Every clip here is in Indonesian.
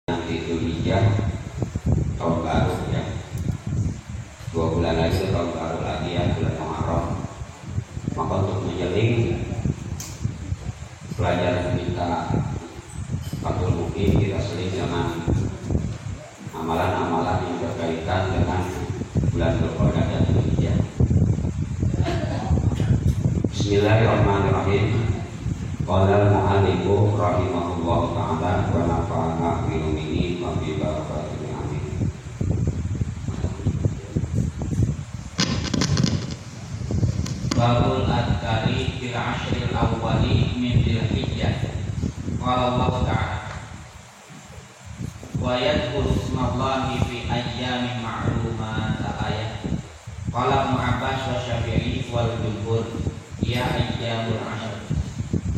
Nanti Dzulhijjah tahun baru ya, 2 bulan lagi tahun baru lagi ya, bulan Muharram. Maka untuk menyeling pelajaran kita Fathul Muqin, kita seling dengan amalan-amalan yang berkaitan dengan bulan Dzulqa'dah dan Dzulhijjah. Bismillahirrahmanirrahim. Qala al-mu'allifu rahimahullahu ta'ala wa nafa'ana bi ilmihi wa bi barakatihi amin. Babul adkari fil ashril awwali min Dzulhijjah. Qala Allah ta'ala wa yadhkuru ismallahi fi ayyamin ma'lumat al-ayat. Qala Ibnu Abbas wa Syafi'i wal jumhur ya ayyamul ashr.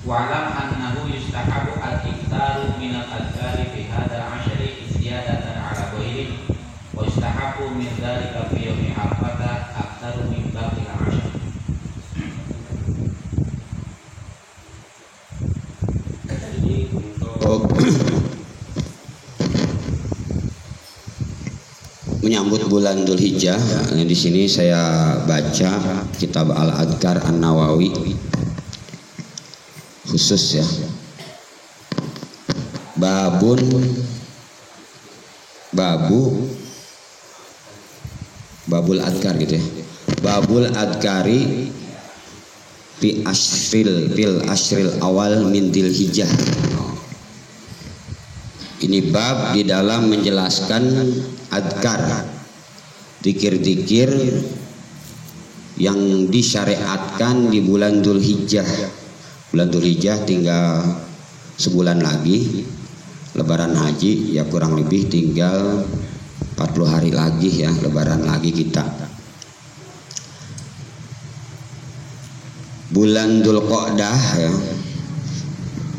Wa'lam annahu yustahabu al-iktaru min al-adkari fi hadzal ashri ziyadatan ala ghairihi wa yustahabu min dzalika fi yaumi arafah aktaru min baqil ashr. Menyambut bulan Dzulhijjah, di sini saya baca kitab Al-Adhkar An-Nawawi khusus ya. Babul Adhkar gitu ya. Babul Adhkari fil ashril awal min Dzulhijjah. Ini bab di dalam menjelaskan adkar, zikir-zikir yang disyariatkan di bulan Dzulhijjah. Bulan Dzulhijjah tinggal sebulan lagi Lebaran Haji, ya kurang lebih tinggal 40 hari lagi ya Lebaran lagi kita. Bulan Dzulqa'dah ya,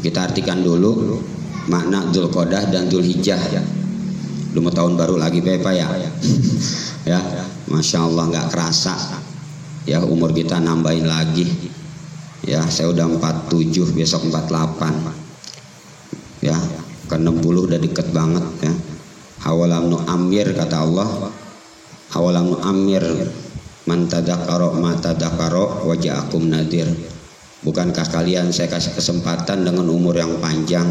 kita artikan dulu makna Dzulqa'dah dan Dzulhijjah ya. Udah mau tahun baru lagi Pak ya. Ya, Masya Allah nggak kerasa ya, umur kita nambahin lagi ya. Saya udah 47, besok 48 ya, ke 60 udah deket banget ya. Awalam nu'ammir, kata Allah, awalam nu'ammir man tadzakara ma tadzakara wa ja'akum nadhir. Bukankah kalian saya kasih kesempatan dengan umur yang panjang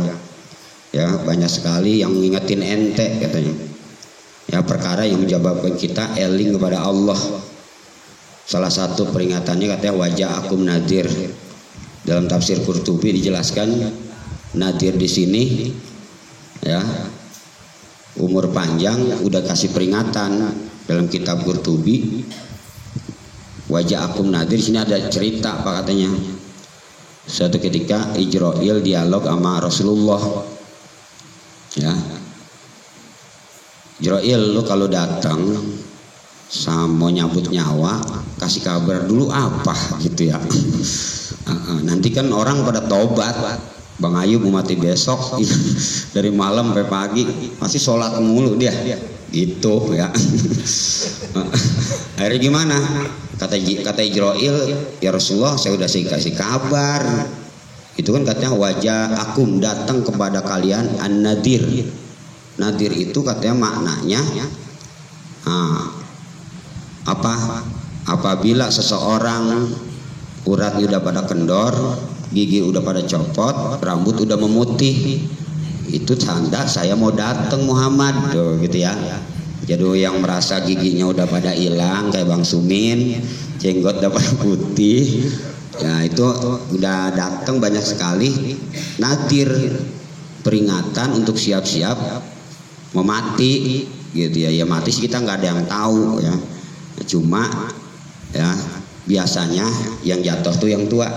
ya, banyak sekali yang ngingetin ente katanya ya, perkara yang menyebabkan kita eling kepada Allah. Salah satu peringatannya katanya wajah akum nadir. Dalam tafsir Qurtubi dijelaskan nadir di sini ya, umur panjang udah kasih peringatan. Dalam kitab Qurtubi wajah akum nadir, sini ada cerita apa katanya. Suatu ketika Ijrail dialog sama Rasulullah ya, Ijrail, lu kalau datang sama nyabut nyawa kasih kabar dulu apa gitu ya. Nanti kan orang pada tobat, Bang Ayub mau mati besok dari malam sampai pagi masih sholat mulu dia gitu ya. Akhirnya gimana, kata Ijrail, ya Rasulullah saya udah kasih kabar. Itu kan katanya wajah akum, datang kepada kalian an-nadir. Nadir itu katanya maknanya apabila seseorang uratnya udah pada kendor, gigi udah pada copot, rambut udah memutih, itu tanda saya mau datang Muhammad gitu ya. Jadi yang merasa giginya udah pada hilang kayak Bang Sumin, jenggot udah pada putih ya, itu udah datang banyak sekali nadir, peringatan untuk siap-siap mau mati gitu ya. Ya mati sih kita nggak ada yang tahu ya, cuma ya biasanya yang jatuh tuh yang tua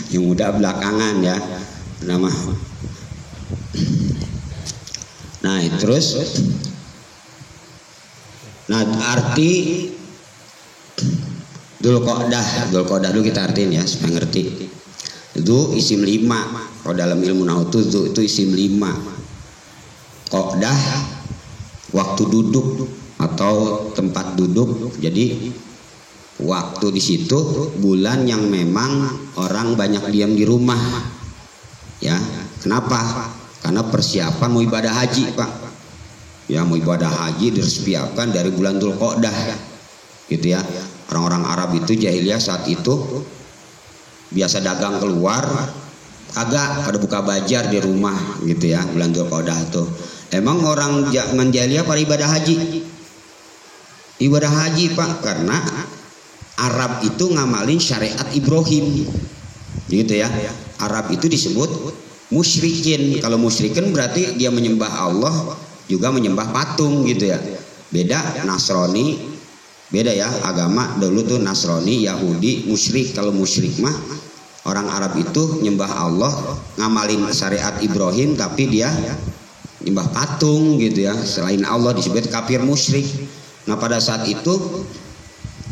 yang muda belakangan ya nama. Nah terus arti Dzulqa'dah dulu kita artiin ya supaya ngerti. Itu isim 5 kalau dalam ilmu nahwu itu isim 5. Qa'dah waktu duduk atau tempat duduk. Jadi waktu di situ bulan yang memang orang banyak diam di rumah ya. Kenapa? karena persiapan mau ibadah haji Pak. Ya, mau ibadah haji dipersiapkan dari bulan Dzulqa'dah gitu ya. Orang-orang Arab itu jahiliyah saat itu biasa dagang keluar, agak pada buka bajar di rumah gitu ya, bulan Dzulqa'dah itu. Emang orang zaman jahiliyah pada ibadah haji. Ibadah haji Pak, karena Arab itu ngamalin syariat Ibrahim gitu ya. Arab itu disebut musyrikin. Kalau musyrikin berarti dia menyembah Allah juga menyembah patung gitu ya. Beda Nasrani, beda ya agama. Dulu tuh Nasrani, Yahudi, musyrik. Kalau musyrik mah orang Arab itu nyembah Allah, ngamalin syariat Ibrahim tapi dia nyembah patung gitu ya. Selain Allah disebut kafir musyrik. Nah pada saat itu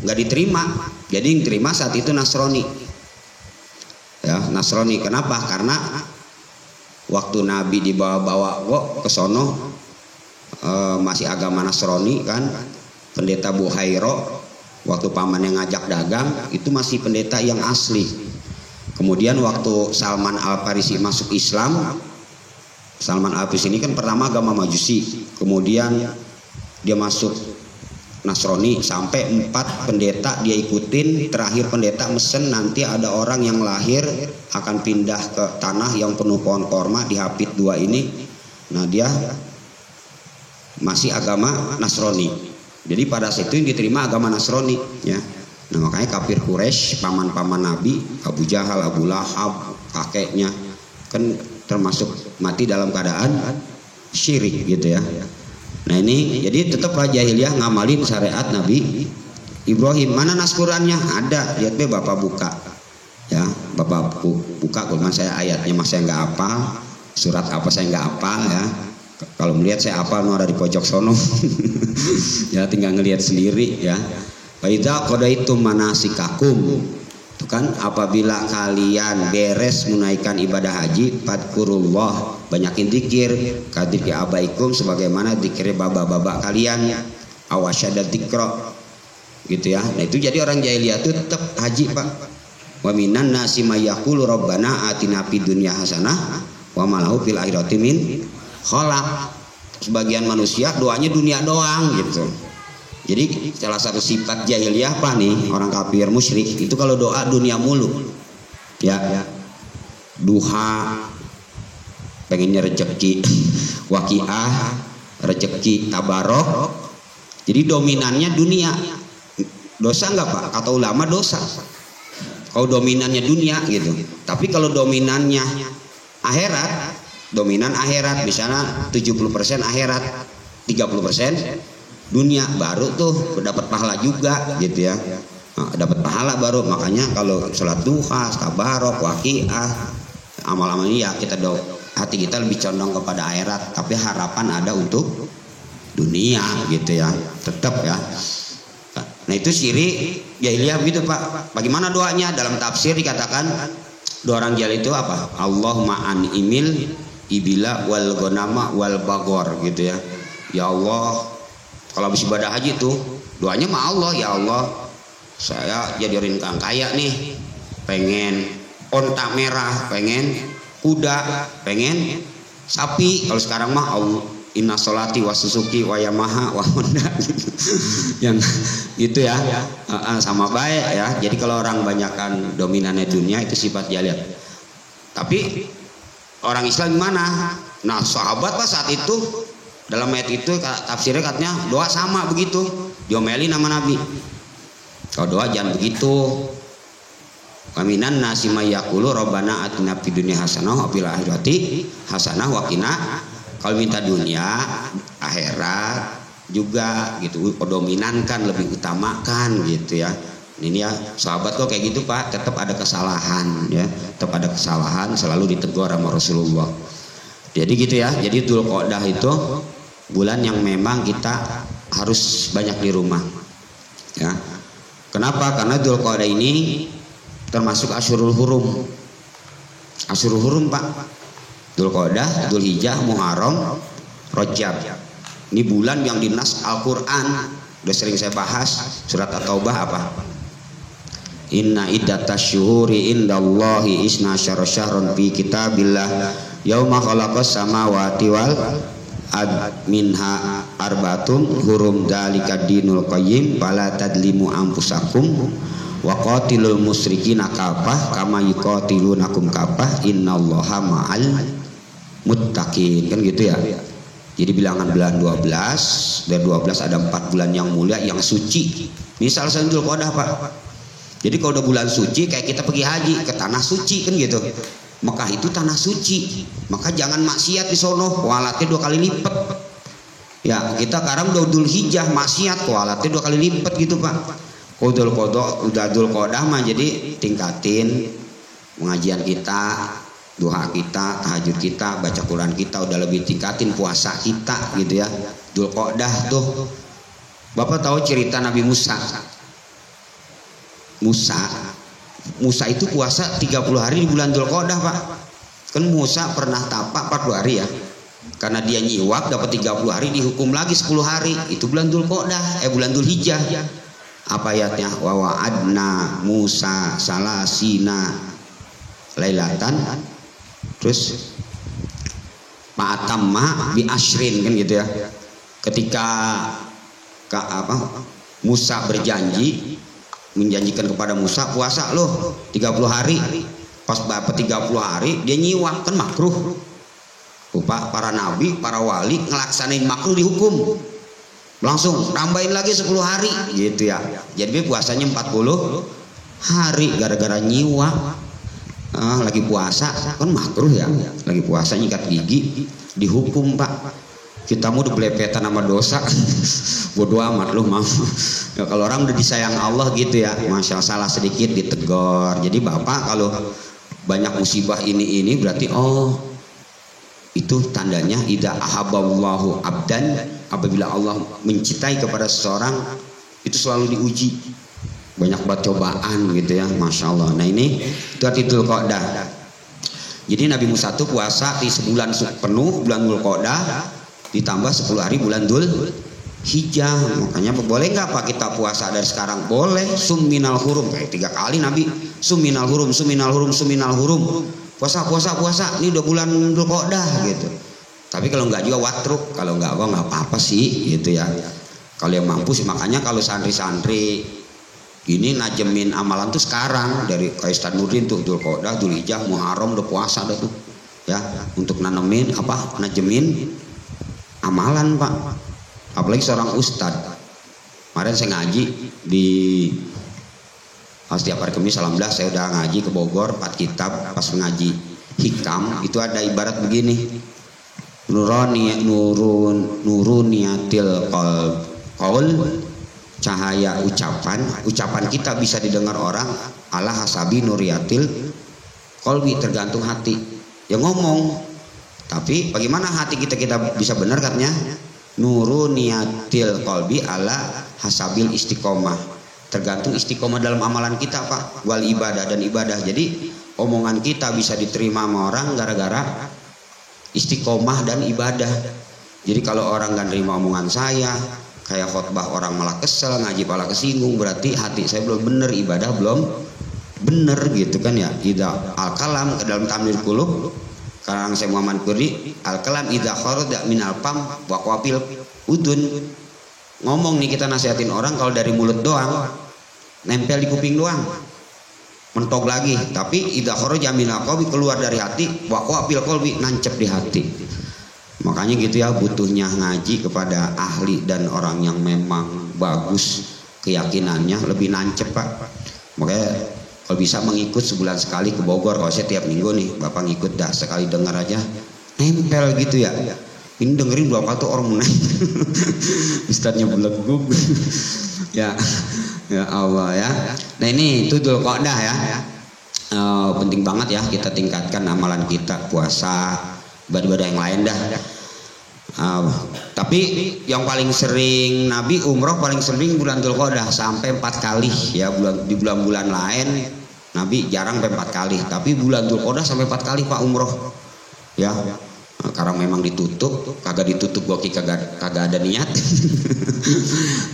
nggak diterima, jadi yang terima saat itu Nasrani. Ya, Nasrani. Kenapa? Karena waktu Nabi dibawa-bawa kok ke sono masih agama Nasrani kan. Pendeta Buhairo waktu paman yang ngajak dagang itu masih pendeta yang asli. Kemudian waktu Salman Al-Farisi masuk Islam, Salman Al-Farisi ini kan pertama agama Majusi, kemudian dia masuk Nasrani sampai 4 pendeta dia ikutin. Terakhir pendeta mesen nanti ada orang yang lahir akan pindah ke tanah yang penuh pohon korma di Hapit 2 ini. Nah dia masih agama Nasrani. Jadi pada saat itu yang diterima agama Nasrani ya. Nah makanya kafir Quraisy, paman-paman Nabi, Abu Jahal, Abu Lahab, kakeknya kan termasuk mati dalam keadaan syirik gitu ya. Nah ini jadi tetap jahiliyah ngamalin syariat Nabi Ibrahim. Mana nas Qurannya? Ada, lihat be Bapak buka ya, Bapak buka Quran. Saya ayatnya mas saya nggak hafal, surat apa saya nggak hafal ya. Kalau melihat saya hafal, ada di pojok sono ya, tinggal ngelihat sendiri ya. Fa idza qadaitum manasikakum, itu kan apabila kalian beres menunaikan ibadah haji, fadkurullah, banyakin zikir, kadikri abaikum, sebagaimana zikir baba-baba kalian, awasyadad dzikra gitu ya. Nah itu jadi orang jahiliyah itu tetap haji Pak. Wa minan nasi may yaqulu rabbana atina fid dunya hasanah wa ma lahu fil akhirati min khalaq. Sebagian manusia doanya dunia doang gitu. Jadi salah satu sifat jahiliyah apa nih, orang kafir musyrik itu kalau doa dunia mulu ya. Duha pengennya rezeki, waqiah rezeki, tabarok. Jadi dominannya dunia. Dosa enggak Pak? Kata ulama dosa kalau dominannya dunia gitu. Tapi kalau dominannya akhirat, dominan akhirat, misalnya 70% akhirat, 30% dunia, baru tuh dapat pahala juga gitu ya. Nah, dapat pahala baru. Makanya kalau sholat duha, tabarok, waqiah, amal-amal ini ya kita hati kita lebih condong kepada akhirat, tapi harapan ada untuk dunia gitu ya, tetap ya. Nah itu syirik jahiliyah gitu Pak. Bagaimana doanya? Dalam tafsir dikatakan doa orang jahil itu apa? Allahumma an'imil ibila wal ghanama wal bagor gitu ya. Ya Allah, kalau habis ibadah haji tuh doanya mah Allah, ya Allah saya jadi orang kang kaya nih, pengen onta merah, pengen kuda, pengen sapi. Kalau sekarang mah Allah inna sholati wa susuki wa yamaha wa honda gitu. Yang gitu ya, sama baik ya. Jadi kalau orang banyakkan dominannya dunia itu sifat jahiliyah. Tapi orang Islam gimana? Nah sahabat Pak saat itu dalam ayat itu tafsirnya katanya doa sama begitu, diomelin sama Nabi. Kalau doa jangan begitu. Kaminan nasi may yaqulu rabbana atina fid dunya hasanah wa fil akhirati hasanah wa qina. Kalau minta dunia, akhirat juga gitu, dominankan, lebih utamakan gitu ya. Ini ya sahabat kok kayak gitu Pak, tetap ada kesalahan ya, tetap ada kesalahan, selalu ditegur sama Rasulullah. Jadi gitu ya. Jadi Dzulqa'dah itu bulan yang memang kita harus banyak di rumah ya. Kenapa? Karena Dzulqa'dah ini termasuk Asyurul Hurum. Asyurul Hurum Pak. Dzulqa'dah, Dzulhijjah, Muharram, Rajab. Ini bulan yang dinas Al-Qur'an. Udah sering saya bahas surat At-Taubah apa? Inna iddatasyuhuri indallahi isna syahran fi kitabillah yauma khalaqas samawati wal minha arbatum hurum dalika dinul qayyim fala tadlimu anfusakum wa qatilul musyrikina kafah kama yuqatilunakum kafah innallaha ma'al muttaqin, kan gitu ya. Jadi bilangan bulan 12, dari 12 ada 4 bulan yang mulia yang suci. Misal Dzulqa'dah Pak. Jadi kalau udah bulan suci kayak kita pergi haji ke tanah suci kan gitu. Mekah itu tanah suci, maka jangan maksiat di sono, kualatnya 2 kali lipat. Ya kita sekarang udah Dzulhijjah maksiat, kualatnya 2 kali lipat gitu Pak. Kalau udah Dzulqa'dah mah jadi tingkatin pengajian kita, doa kita, tahajud kita, baca Quran kita udah lebih tingkatin, puasa kita gitu ya. Dzulqa'dah tuh. Bapak tahu cerita Nabi Musa? Musa itu puasa 30 hari di bulan Dzulqa'dah Pak. Kan Musa pernah tapak 40 hari ya. Karena dia nyiwak dapat 30 hari dihukum lagi 10 hari. Itu bulan Dzulqa'dah, bulan Dzulhijjah. Apa ayatnya? Wa wa'adna Musa salasina lailatan. Terus ma'atamma bi asyrin kan gitu ya. Ketika Musa berjanji, menjanjikan kepada Musa puasa loh 30 hari. Pas dapat 30 hari dia nyiwak, kan makruh. Lupa para nabi, para wali ngelaksanain makruh dihukum. Langsung tambahin lagi 10 hari gitu ya. Jadi puasanya 40 hari gara-gara nyiwak. Lagi puasa kan makruh ya, lagi puasa nyikat gigi dihukum Pak. Kita mau udah belepetan sama dosa. Bodoh amat lu mau. Ya, kalau orang udah disayang Allah gitu ya, masya Allah salah sedikit ditegor. Jadi Bapak kalau banyak musibah ini berarti itu tandanya idza ahabballahu abdan, apabila Allah mencintai kepada seseorang itu selalu diuji, banyak buat cobaan gitu ya, masya Allah. Nah ini itu arti Dzulqa'dah. Jadi Nabi Musa itu puasa di sebulan penuh bulan Dzulqa'dah ditambah 10 hari bulan Dzulhijjah. Makanya boleh nggak Pak kita puasa dari sekarang? Boleh. Summinal hurum, kayak 3 kali Nabi summinal hurum. Puasa ini udah bulan Dzulqa'dah gitu. Tapi kalau nggak juga watruk, kalau nggak apa-apa sih gitu ya. Kalau yang mampu sih, makanya kalau santri-santri ini najemin amalan tuh sekarang dari Ustaz Nurdin tuh Dzulqa'dah, Dzulhijjah, Muharram udah puasa dah tuh ya, untuk nanemin najemin amalan Pak. Apalagi seorang ustad. Kemarin saya ngaji di setiap hari Kamis alhamdulillah saya udah ngaji ke Bogor 4 kitab. Pas ngaji hikam itu ada ibarat begini, nuruniyatil qaul, cahaya ucapan kita bisa didengar orang, ala hasabi nuriyatil qalbi, tergantung hati yang ngomong. Tapi bagaimana hati kita bisa benar katanya? Nuruniyatil qalbi ala hasabil istiqomah, tergantung istiqomah dalam amalan kita Pak, wal ibadah dan ibadah. Jadi omongan kita bisa diterima sama orang gara-gara istiqomah dan ibadah. Jadi kalau orang gak nerima omongan saya, kayak khotbah orang malah kesel, ngaji malah kesinggung, berarti hati saya belum benar, ibadah belum benar gitu kan ya. Idza al-kalam ke dalam tamir qulub, karang saya Muhammad Kurdi, al-kalam idza kharaja minal fam wa qafil udun. Ngomong nih kita nasihatin orang, kalau dari mulut doang nempel di kuping doang, mentok lagi. Tapi idza kharaja minal qalbi, keluar dari hati, wa qafil qalbi, nancep di hati. Makanya gitu ya, butuhnya ngaji kepada ahli dan orang yang memang bagus keyakinannya, lebih nancep Pak. Makanya kalau bisa mengikut sebulan sekali ke Bogor. Kalau saya tiap minggu nih Bapak ngikut dah, sekali dengar aja nempel gitu ya. Ini dengerin 2 kali tuh orang menang. Ustadznya belegug. Ya Allah ya. Nah ini itu Dzulqa'dah ya. Penting banget ya kita tingkatkan amalan kita, puasa, ibadah-ibadah yang lain dah. Tapi yang paling sering Nabi umroh paling sering bulan Dzulqa'dah sampai 4 kali ya. Di bulan-bulan lain Nabi jarang sampai 4 kali, tapi bulan Dzulqa'dah sampai 4 kali Pak umroh ya. Karena memang ditutup, kagak ditutup gua kagak ada niat.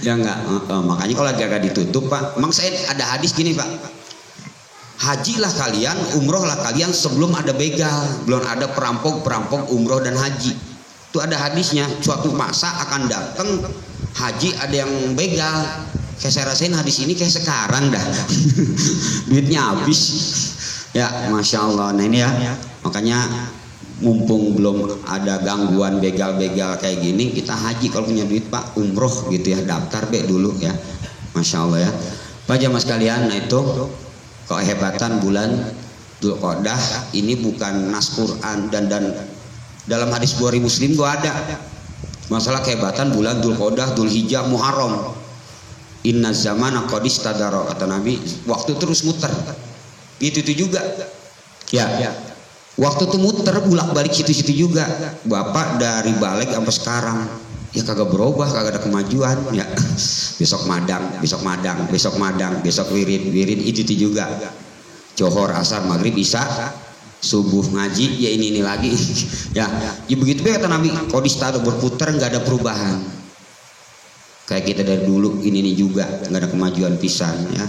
Ya enggak, makanya kalau kagak ditutup Pak, emang saya ada hadis gini Pak, hajilah kalian, umrohlah kalian sebelum ada begal, belum ada perampok umroh dan haji. Itu ada hadisnya, suatu masa akan datang haji ada yang begal. Kayak saya rasain hadis ini kayak sekarang dah. Duitnya habis. Ya, Masya Allah. Nah ini ya, makanya mumpung belum ada gangguan begal-begal kayak gini, kita haji kalau punya duit Pak, umroh gitu ya, daftar dulu ya. Masya Allah ya. Pak jamaah sekalian, nah itu kehebatan bulan Dzulqa'dah ini bukan nas Quran dan dalam hadis Bukhari Muslim gua ada masalah kehebatan bulan Dzulqa'dah, Dzulhijjah, Muharram. Inna zamana qad istadara, kata Nabi, waktu terus muter. Itu juga. Ya. Waktu itu muter bolak-balik situ-situ juga. Bapak dari balik sampai sekarang ya kagak berubah, kagak ada kemajuan ya. Besok madang, besok wirid itu juga. Johor, asar, maghrib, isya, subuh ngaji, ya ini lagi. Ya begitu kata Nabi, qad istadara, berputar nggak ada perubahan. Kayak kita dari dulu ini juga nggak ada kemajuan pisan ya.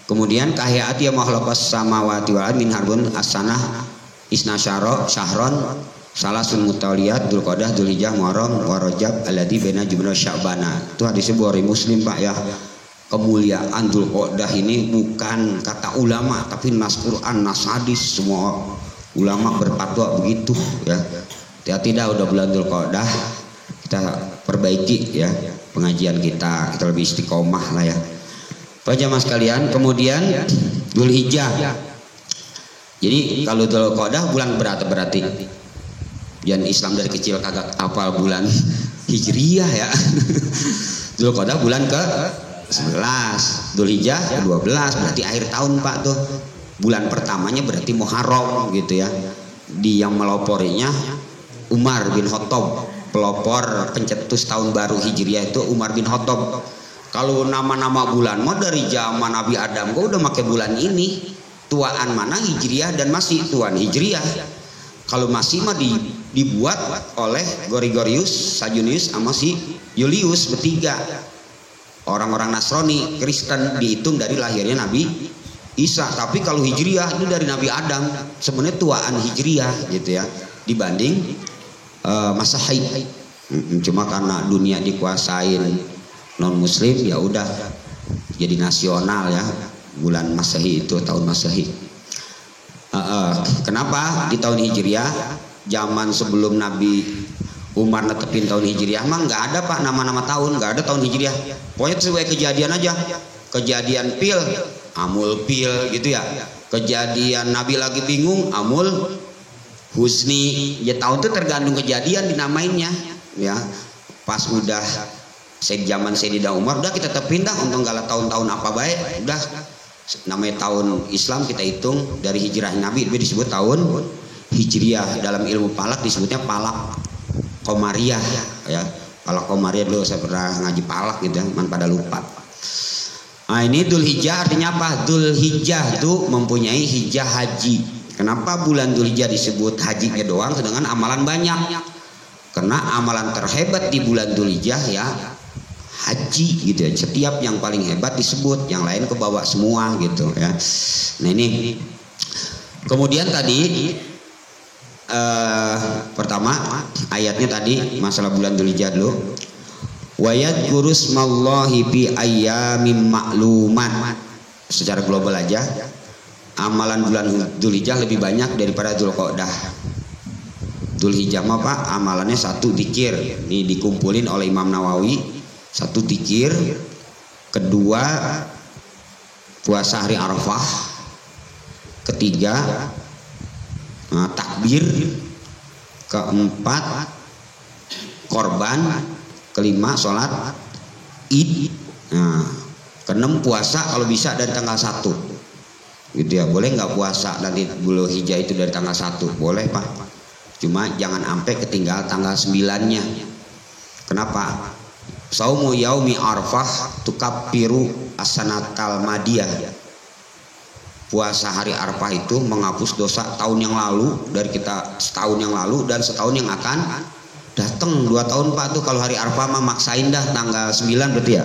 Kemudian kahiyati ya makhlaqas samawati wal ardi min harbun as-sanah isna syahron salasun mutawaliyat Dzulqa'dah, Dzulhijjah, Muharram wa Rajab alladzi baina Jumada Sya'bana. Itu hadis Bukhari Muslim Pak ya. Kemuliaan Dzulqa'dah ini bukan kata ulama tapi nas Quran, nas hadis, semua ulama berfatwa begitu ya. Tidak udah bulan Dzulqa'dah kita perbaiki ya pengajian kita lebih istiqomah lah ya Pak jamaah sekalian. Kemudian Dzulhijjah, jadi kalau Dzulqa'dah bulan berarti yang Islam dari kecil kagak hafal bulan Hijriyah ya. Dzulqa'dah bulan ke 11, Dzulhijjah 12, berarti akhir tahun Pak tuh. Bulan pertamanya berarti Muharram gitu ya. Di yang meloporinya Umar bin Khattab, pelopor pencetus tahun baru Hijriah itu Umar bin Khattab. Kalau nama-nama bulan mah dari zaman Nabi Adam gua udah pakai bulan ini. Tuaan mana Hijriah dan masih tuan Hijriah. Kalau masih mah dibuat oleh Gregorius, Sajunius sama si Julius bertiga. Orang-orang Nasrani, Kristen dihitung dari lahirnya Nabi Isa. Tapi kalau Hijriah itu dari Nabi Adam. Sebenarnya tuaan Hijriah gitu ya. Dibanding Masehi. Cuma karena dunia dikuasain non muslim ya udah jadi nasional ya bulan Masehi itu, tahun Masehi. Kenapa di tahun Hijriah? Zaman sebelum Nabi Umar netepin tahun Hijriah mah nggak ada Pak nama-nama tahun, nggak ada tahun Hijriah. Pokoknya sesuai kejadian aja. Kejadian pil, amul pil gitu ya. Kejadian Nabi lagi bingung, amul husni. Ya tahun itu tergantung kejadian dinamainnya ya. Pas udah zaman Sayyidina Umar udah kita tetap pindah untuk nggak tahun-tahun apa baik, udah namanya tahun Islam kita hitung dari hijrah Nabi itu disebut tahun Hijriah. Dalam ilmu palak disebutnya palak Komariah ya. Palak Komariah dulu saya pernah ngaji palak gitu ya, man pada lupa. Nah ini Dzulhijjah artinya apa? Dzulhijjah itu mempunyai hijjah haji. Kenapa bulan Dzulhijjah disebut hajinya doang sedangkan amalan banyak? Karena amalan terhebat di bulan Dzulhijjah ya haji gitu ya. Setiap yang paling hebat disebut, yang lain kebawa semua gitu ya. Nah ini kemudian tadi pertama ayatnya tadi masalah bulan Dzulhijjah dulu. Wa yadhkurusmallahi fi ayyamin ma'lumat. Secara global aja amalan bulan Dzulhijjah lebih banyak daripada Dzulqa'dah. Dzulhijjah mah Pak amalannya satu dzikir. Ini dikumpulin oleh Imam Nawawi. Satu dzikir, kedua puasa hari Arafah, ketiga takbir, keempat korban, kelima sholat id, keenam puasa kalau bisa dari tanggal 1 gitu ya. Boleh nggak puasa nanti bulan Hijjah itu dari tanggal 1? Boleh Pak, cuma jangan sampai ketinggal tanggal 9-nya. Kenapa? Saumu yaumi Arafah tukappiru asanatal madiyah. Puasa hari Arafah itu menghapus dosa tahun yang lalu dari kita, setahun yang lalu dan setahun yang akan datang. 2 tahun Pak tuh kalau hari Arafah mah maksain dah tanggal 9 berarti ya.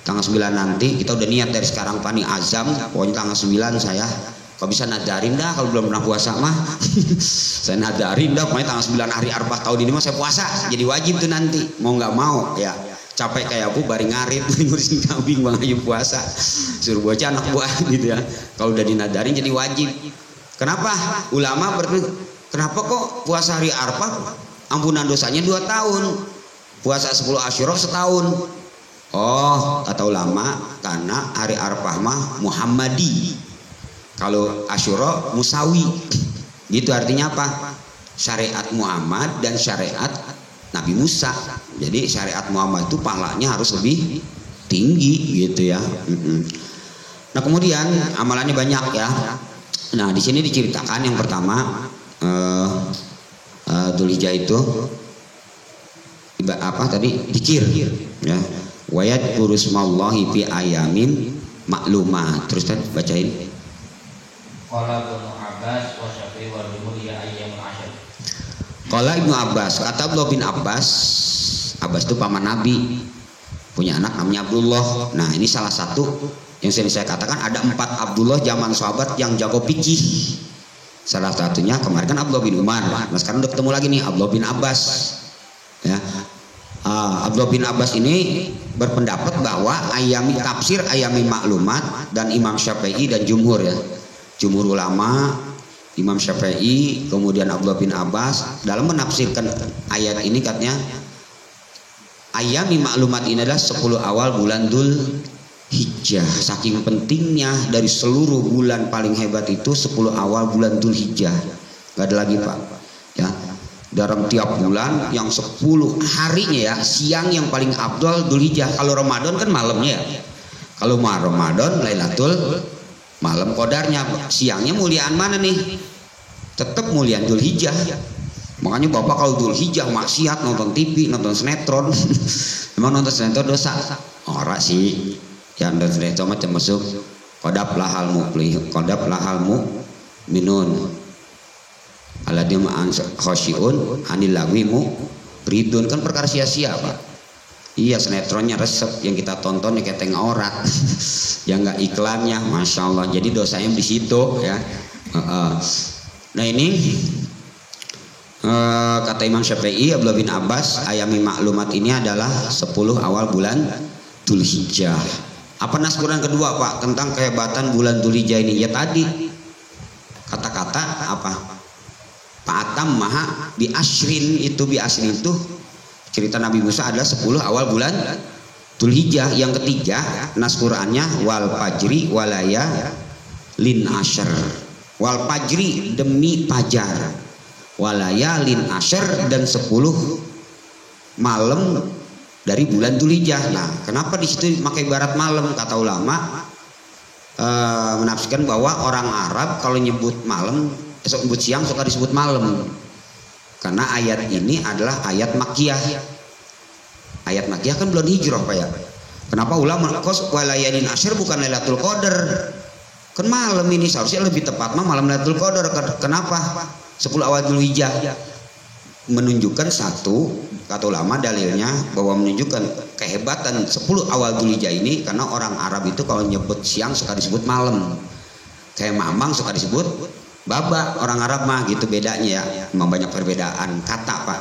tanggal 9 nanti kita udah niat dari sekarang paling azam, pokoknya tanggal 9 saya kalau bisa nadarin dah, kalau belum pernah puasa mah saya nadarin dah, pokoknya tanggal 9 hari Arafah tahun ini mah saya puasa, jadi wajib tuh nanti, mau nggak mau ya. Capek kayak aku bari ngarit ngurusin kambing Bang Ayu puasa, suruh bocah anak buah gitu ya. Kalau udah dinadarin jadi wajib. Kenapa? Ulama kenapa kok puasa hari Arafah ampunan dosanya 2 tahun, puasa 10 Asyura setahun? Oh, kata ulama, karena hari Arafah mah Muhammadi, kalau Asyura Musawi. Gitu artinya apa? Syariat Muhammad dan syariat Nabi Musa. Jadi syariat Muhammad itu pahalanya harus lebih tinggi gitu ya. Nah kemudian amalannya banyak ya. Nah di sini diceritakan yang pertama Dzulhijjah itu apa tadi, dikir ya. Wayat kurusmallahi fi ayamin maklumat. Terus tadi bacain. Qala Ibnu Abbas wa Syafi'i wa Jumhur ya ayyamul ashar. Qala Ibnu Abbas, kata Abdullah bin Abbas. Abbas itu paman Nabi, punya anak namanya Abdullah. Nah ini salah satu yang sering saya katakan, ada 4 Abdullah zaman sahabat yang jago fikih. Salah satunya kemarin kan Abdullah bin Umar. Nah sekarang udah ketemu lagi nih Abdullah bin Abbas ya. Abdullah bin Abbas ini berpendapat bahwa ayami tafsir ayami maklumat, dan Imam Syafi'i dan jumhur ya, jumhur ulama, Imam Syafi'i kemudian Abdullah bin Abbas dalam menafsirkan ayat ini katanya ayami maklumat ini adalah 10 awal bulan Dzulhijjah. Saking pentingnya dari seluruh bulan paling hebat itu 10 awal bulan Dzulhijjah. Gak ada lagi Pak ya. Dalam tiap bulan yang 10 harinya ya, siang yang paling afdal Dzulhijjah. Kalau Ramadan kan malamnya ya. Kalau Ramadan Lailatul malam qadarnya, siangnya muliaan mana nih? Tetap muliaan Dzulhijjah. Makanya Bapak kalau Dzulhijjah maksiat, nonton TV, nonton sinetron. Emang nonton sinetron dosa? Ora sih. Yang nonton sinetron mah termasuk qadab lahalmu minun. Aladim an khosyiun anil lagwimu ridun, kan perkara sia-sia Pak. Iya, sinetronnya resep yang kita tonton ya kayak tengah orat. Yang nggak iklannya, masya Allah. Jadi dosanya di situ ya. Nah ini kata Imam Syafi'i, Abdullah bin Abbas, ayami maklumat ini adalah 10 awal bulan Dzulhijjah. Apa naskuran kedua Pak tentang kehebatan bulan Dzulhijjah ini? Ya tadi kata-kata apa? Fa'atam maha bi ashrin, itu bi ashrin itu cerita Nabi Musa adalah 10 awal bulan Dzulhijjah. Yang ketiga naskurannya wal fajri walaya lin asyr. Wal fajri demi fajar, walaya lin asyr dan 10 malam dari bulan Dzulhijjah. Nah, kenapa di situ pakai ibarat malam? Kata ulama menafsirkan bahwa orang Arab kalau nyebut malam, nyebut siang suka disebut malam. Karena ayat ini adalah ayat Makkiyah. Ayat Makkiyah kan belum hijrah Pak ya. Kenapa ulama kos walayalin asyr bukan Lailatul Qadar? Kan malam ini seharusnya lebih tepat mah malam Lailatul Qadar. Kenapa? 10 awal Dzulhijjah menunjukkan satu, kata ulama dalilnya bahwa menunjukkan kehebatan 10 awal Dzulhijjah ini karena orang Arab itu kalau nyebut siang suka disebut malam. Kayak mamang suka disebut baba, orang Arab mah gitu, bedanya ya. Memang banyak perbedaan kata Pak.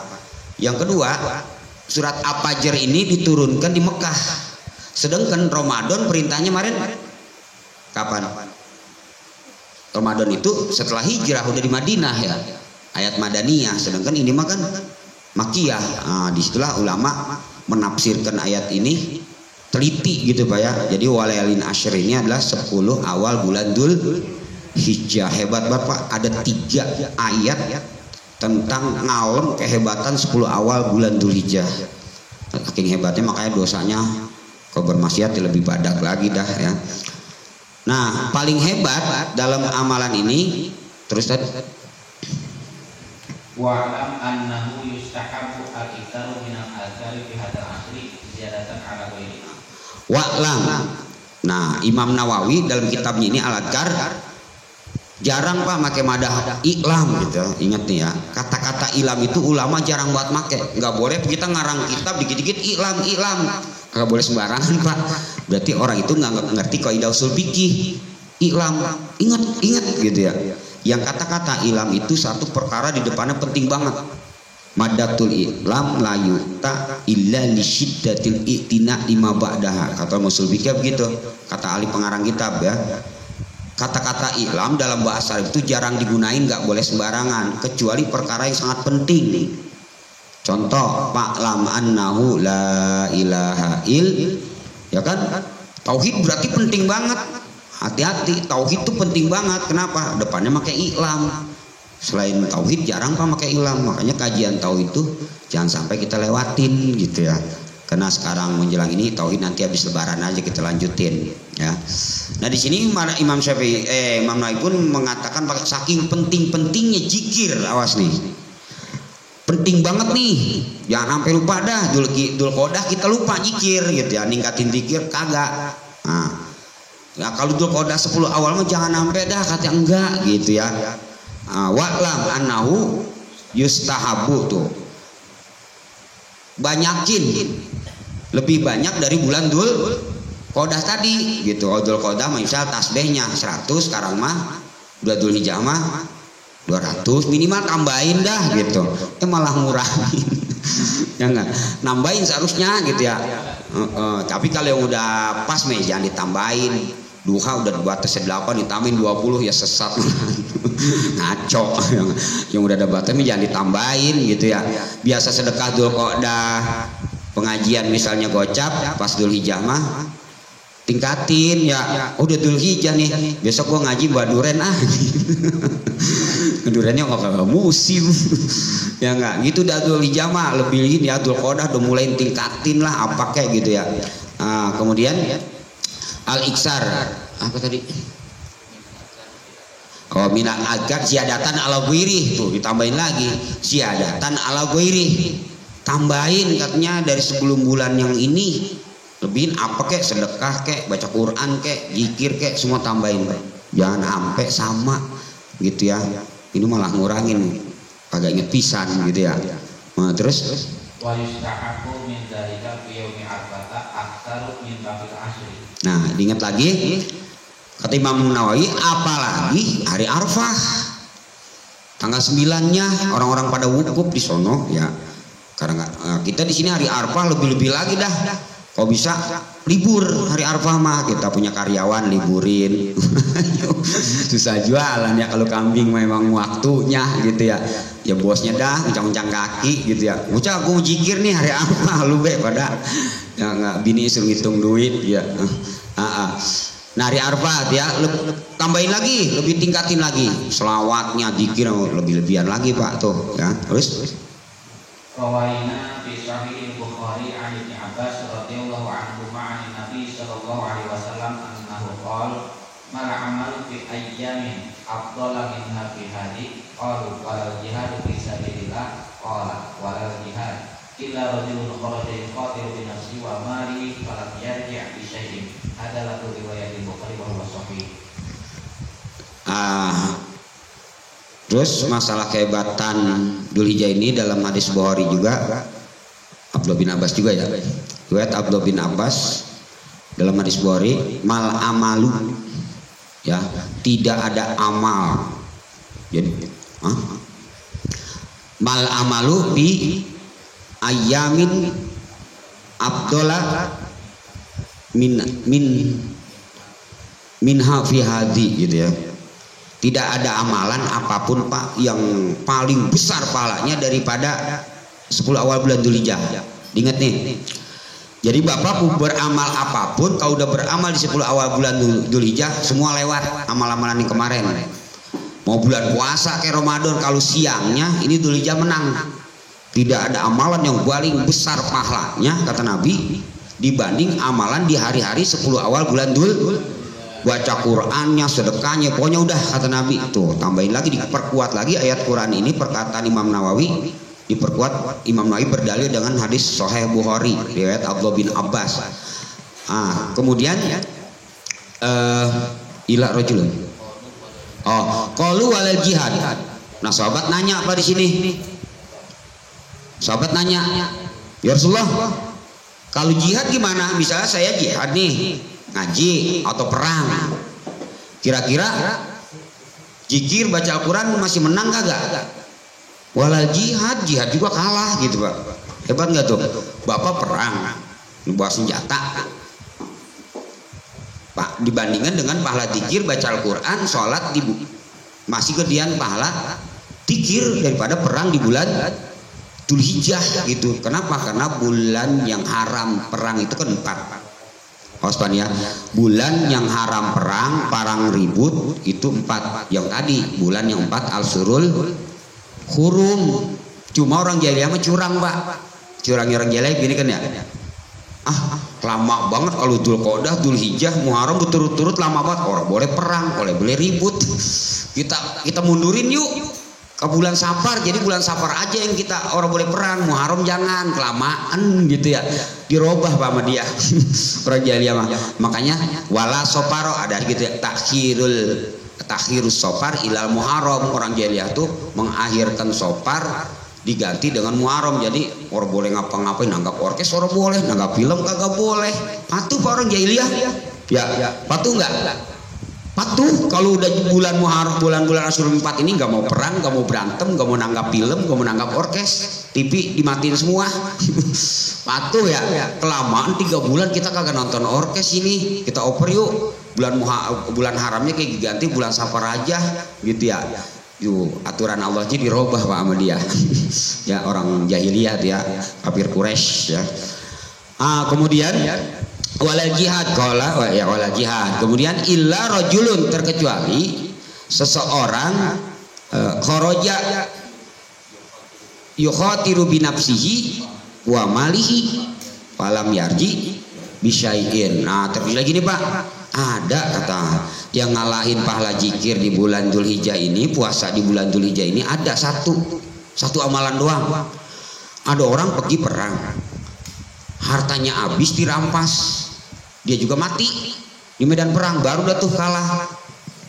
Yang kedua, surat Al-Fajr ini diturunkan di Mekah. Sedangkan Ramadan perintahnya kemarin kapan? Ramadan itu setelah hijrah, udah di Madinah ya. Ayat Madaniyah, sedangkan ini mah kan Makkiyah. Nah, disitulah ulama menafsirkan ayat ini teliti gitu Pak ya. Jadi walayalin asyr ini adalah 10 awal bulan Dzulhijjah. Hebat Bapak, ada 3 ayat tentang ngalem kehebatan 10 awal bulan Dzulhijjah. Saking hebatnya makanya dosanya kalau bermaksiat lebih badak lagi dah ya. Nah, paling hebat dalam amalan ini terus tadi wa'lam annahu yustahabbu al-iktsaru min al-azkari fi hadzal asri ziyadatan ala ghairihi. Wa'lam. Nah, Imam Nawawi dalam kitabnya ini Al-Adhkar Jarang Pak pakai madah ilam gitu. Ingat nih ya, kata-kata ilam itu ulama jarang buat make. Nggak boleh kita ngarang kitab dikit-dikit ilam. Nggak boleh sembarangan Pak. Berarti orang itu nggak ngerti kaidah usul fikih. Ilam, ingat gitu ya. Yang kata-kata ilam itu satu perkara di depannya penting banget. Madatul ilam la yuta illa li syiddatil i'tina lima ba'daha. Kata usul fikih begitu. Kata ahli pengarang kitab ya. Kata-kata ilam dalam bahasa Arab itu jarang digunain, nggak boleh sembarangan kecuali perkara yang sangat penting. Contoh, fa'lam annahu la ilaha ya kan? Tauhid berarti penting banget. Hati-hati, tauhid itu penting banget. Kenapa? Depannya pakai ilam. Selain tauhid jarang Pak pakai ilam. Makanya kajian tauhid itu jangan sampai kita lewatin gitu ya. Karena sekarang menjelang ini tauhid nanti habis lebaran aja kita lanjutin ya. Nah di sini Imam Syafi'i Imam Nawawi pun mengatakan saking pentingnya zikir, awas nih. Penting banget nih. Jangan sampai lupa dah Dzul Qodah kita lupa zikir gitu ya. Ningkatin zikir kagak. Nah, ya kalau Dzul Qodah 10 awal mah jangan sampai dah kata enggak gitu ya. Wa'lam annahu yustahabu tuh. Banyakin lebih banyak dari bulan Dzul Qodah tadi gitu. Dzul Qodah misal tasbihnya 100, sekarang mah udah Dzul Hijjah mah 200, minimal tambahin dah gitu. Malah ngurangin. Ya enggak, nambahin seharusnya gitu ya. Tapi kalau yang udah pas nih jangan ditambahin. Duha udah batasnya 8 ditambahin 20 ya sesat. Ngaco. Yang udah ada batasnya jangan ditambahin gitu ya. Biasa sedekah Dzul Qodah, pengajian misalnya gocap pas Dzul Hijjah mah tingkatin ya. Udah Dzul Hijjah nih, besok gua ngaji buat duren durennya nggak musim. Ya enggak gitu dah. Dzul Hijjah mah lebihin ya. Dzul Qodah udah mulai tingkatin lah apa kayak gitu ya. Kemudian al-iksar apa tadi? Mina agak ziyadatan ala ghairi tuh ditambahin lagi ziyadatan ala ghairi. Tambahin katanya dari sebelum bulan yang ini lebihin apa kek, sedekah kek, baca Quran kek, zikir kek, semua tambahin. Jangan sampai sama gitu ya. Ini malah ngurangin, agak inget pisan gitu ya. Nah, terus wa yustahabu min dzalika fi yaumi arba'ata aktsaru min babil asyri. Nah, diingat lagi kata Imam Nawawi, apalagi hari Arafah. Tanggal 9-nya orang-orang pada wukuf di sono ya. Karena kita di sini hari Arafah lebih-lebih lagi dah. Kalau bisa libur hari Arafah mah, kita punya karyawan liburin. Susah jualan ya kalau kambing memang waktunya gitu ya. Ya bosnya dah uncang-uncang kaki gitu ya. Bocah aku zikir nih hari Arafah, lu be pada ya nggak, bini suruh ngitung duit ya. Nah hari Arafah ya tambahin lagi, lebih tingkatin lagi selawatnya, zikir lebih-lebihan lagi Pak tuh ya. Terus Rawaina fi Sahih Bukhari an Ibnu Abbas radhiyallahu anhu ma'an Nabi sallallahu alaihi wasallam annahu qala mal amalu fi ayyamin afdala minha fi hadi qalu wal jihad fi sabilillah qala wal jihad illa rajulun kharaja yuqatilu bi nafsihi wa malihi falam yarji' bi syai'in. Adalah riwayat Bukhari wa huwa sahih. Terus masalah kehebatan Dzul Hijjah ini dalam hadis Bukhari juga, Abdullah bin Abbas juga ya. Riwayat Abdullah bin Abbas dalam hadis Bukhari, mal amalu ya, tidak ada amal. Jadi mal amalu bi ayyamin abdullah minha fi hadi gitu ya. Tidak ada amalan apapun Pak yang paling besar pahalanya daripada 10 awal bulan Dzul Hijjah. Ingat nih. Jadi Bapak beramal apapun, kalau udah beramal di 10 awal bulan Dzul Hijjah semua lewat amal-amalan yang kemarin. Mau bulan puasa kayak Ramadan, kalau siangnya ini Dzul Hijjah menang. Tidak ada amalan yang paling besar pahalanya kata Nabi dibanding amalan di hari-hari 10 awal bulan Dzul. Baca Qur'annya, sedekahnya, pokoknya udah kata Nabi. Tuh tambahin lagi, diperkuat lagi ayat Quran ini, perkataan Imam Nawawi diperkuat. Imam Nawawi berdalil dengan hadis Sahih Bukhari riwayat Abdullah bin Abbas. Kemudian ila rajulun Qalu walal jihad. Nah sahabat nanya apa di sini? Sahabat nanya, ya Rasulullah, kalau jihad gimana? Misalnya saya jihad nih, ngaji atau perang, kira-kira zikir baca Al-Quran masih menang kagak? Walal jihad, jihad juga kalah gitu Pak. Hebat nggak tuh? Bapak perang, bawa senjata, Pak, dibandingkan dengan pahala zikir baca Al-Quran, sholat masih gedean pahala zikir daripada perang di bulan Dzulhijjah gitu. Kenapa? Karena bulan yang haram perang itu kan 4. Hospan ya, bulan yang haram perang ribut itu 4. Yang tadi bulan yang 4 Al-Surul Hurum. Cuma orang jahiliyah mah curang Pak. Curangnya orang jahiliyah gini kan ya. Lama banget kalau Dzulqa'dah, Dzulhijjah, Muharram berturut-turut lama banget. Orang boleh perang, boleh ribut. Kita mundurin yuk ke bulan Safar, jadi bulan Safar aja yang kita orang boleh perang, Muharram jangan, kelamaan gitu ya, dirobah Pak sama dia. Orang jahiliyah mah. Makanya wala soparo ada gitu ya, takhirus sopar ilal Muharram. Orang jahiliyah tuh mengakhirkan sopar diganti dengan Muharram. Jadi orang boleh ngapa-ngapain, nanggap orkes orang boleh, nanggap film kagak boleh. Patuh Pak orang jahiliyah? Ya, patuh nggak? Patuh. Kalau udah bulan Muharram, bulan Asyurul 4 ini nggak mau perang, nggak mau berantem, nggak mau nanggap film, nggak mau nanggap orkes, TV dimatiin semua. Patuh ya. Kelamaan 3 bulan kita kagak nonton orkes ini, kita oper yuk. Bulan haramnya kayak diganti bulan Safar aja gitu ya. Yuk, aturan Allah jadi dirobah Pak sama dia. Ya orang jahiliyah ya, kafir Quraisy ya. Kemudian wala jihad qala ya wala jihad. Kemudian illa rajulun, terkecuali seseorang kharaja yukhatiru bi nafsihi wa malihi falam yarji bisyai'in. Nah, terus lagi nih Pak, ada kata yang ngalahin pahala zikir di bulan Dzulhijjah ini, puasa di bulan Dzulhijjah ini ada satu amalan doang. Ada orang pergi perang, hartanya habis dirampas, dia juga mati di medan perang, baru dah tuh kalah.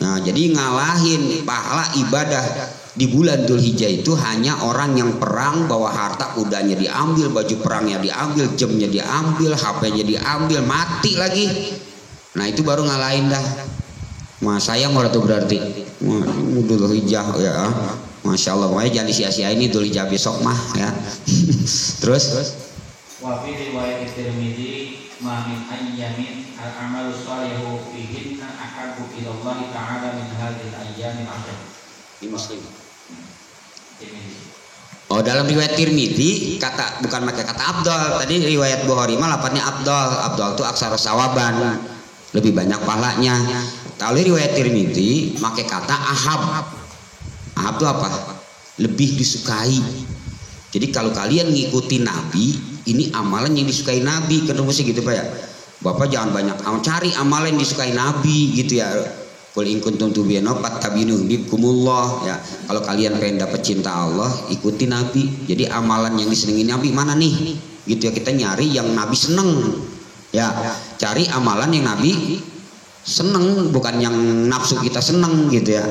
Nah, jadi ngalahin pahala ibadah di bulan Dzulhijjah itu hanya orang yang perang, bawa harta kudanya diambil, baju perangnya diambil, jamnya diambil, HP-nya diambil, mati lagi. Nah, itu baru ngalahin dah. Mas sayang orang tuh berarti Dzulhijjah ya. Masya Allah, pokoknya jangan disia-siain ini Dzulhijjah besok mah ya. Terus wa fi riwayat Tirmidzi ma min ayyamin al-amalu shalihu fihinna ahabbu ila Allah ta'ala min hadhihi al-ayyamil 'ashr. Di Muslim. Oh, dalam riwayat Tirmidzi bukan pakai kata Abdul. Tadi riwayat Bukhari mah lafadznya Abdul. Abdul itu aksara sawaban, lebih banyak pahalanya. Kalau riwayat Tirmidzi pakai kata ahab. Ahab itu apa? Lebih disukai. Jadi kalau kalian ngikutin Nabi, ini amalan yang disukai Nabi. Kenapa sih gitu Pak ya? Bapak jangan banyak cari amalan yang disukai Nabi gitu ya. Qul in kuntum tu'minuna fattabi'u bikumullah ya. Kalau kalian pengen dapat cinta Allah, ikuti Nabi. Jadi amalan yang disenangi Nabi mana nih? Gitu ya, kita nyari yang Nabi seneng. Ya, cari amalan yang Nabi seneng, bukan yang nafsu kita seneng gitu ya.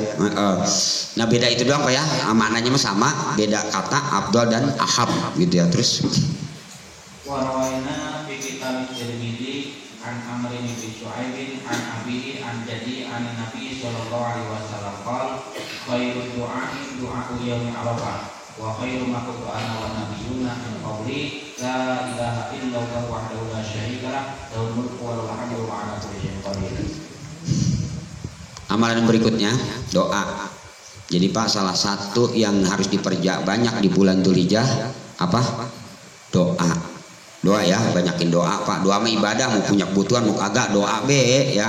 Nah, beda itu doang Pak ya. Maknanya sama, beda kata Abdul dan Ahab gitu ya. Terus Warawaina fi kitab Tirmidzi an Amr bin Syu'aib an Abihi an Jadi an Nabi sallallahu alaihi wasallam qala khairu du'a'i du'a'u yaumi Arafah wa khairu ma qala wa nabiyyuna min qabli la ilaha illallah wahdahu la syarika lah lahul mulku wa lahul hamdu wa ala kulli syai'in qadir. Amalan berikutnya doa. Jadi Pak, salah satu yang harus diperbanyak banyak di bulan Dzulhijjah apa? Doa. Doa ya, banyakin doa Pak. Doa mah ibadah, mau punya kebutuhan mau kagak doa ya.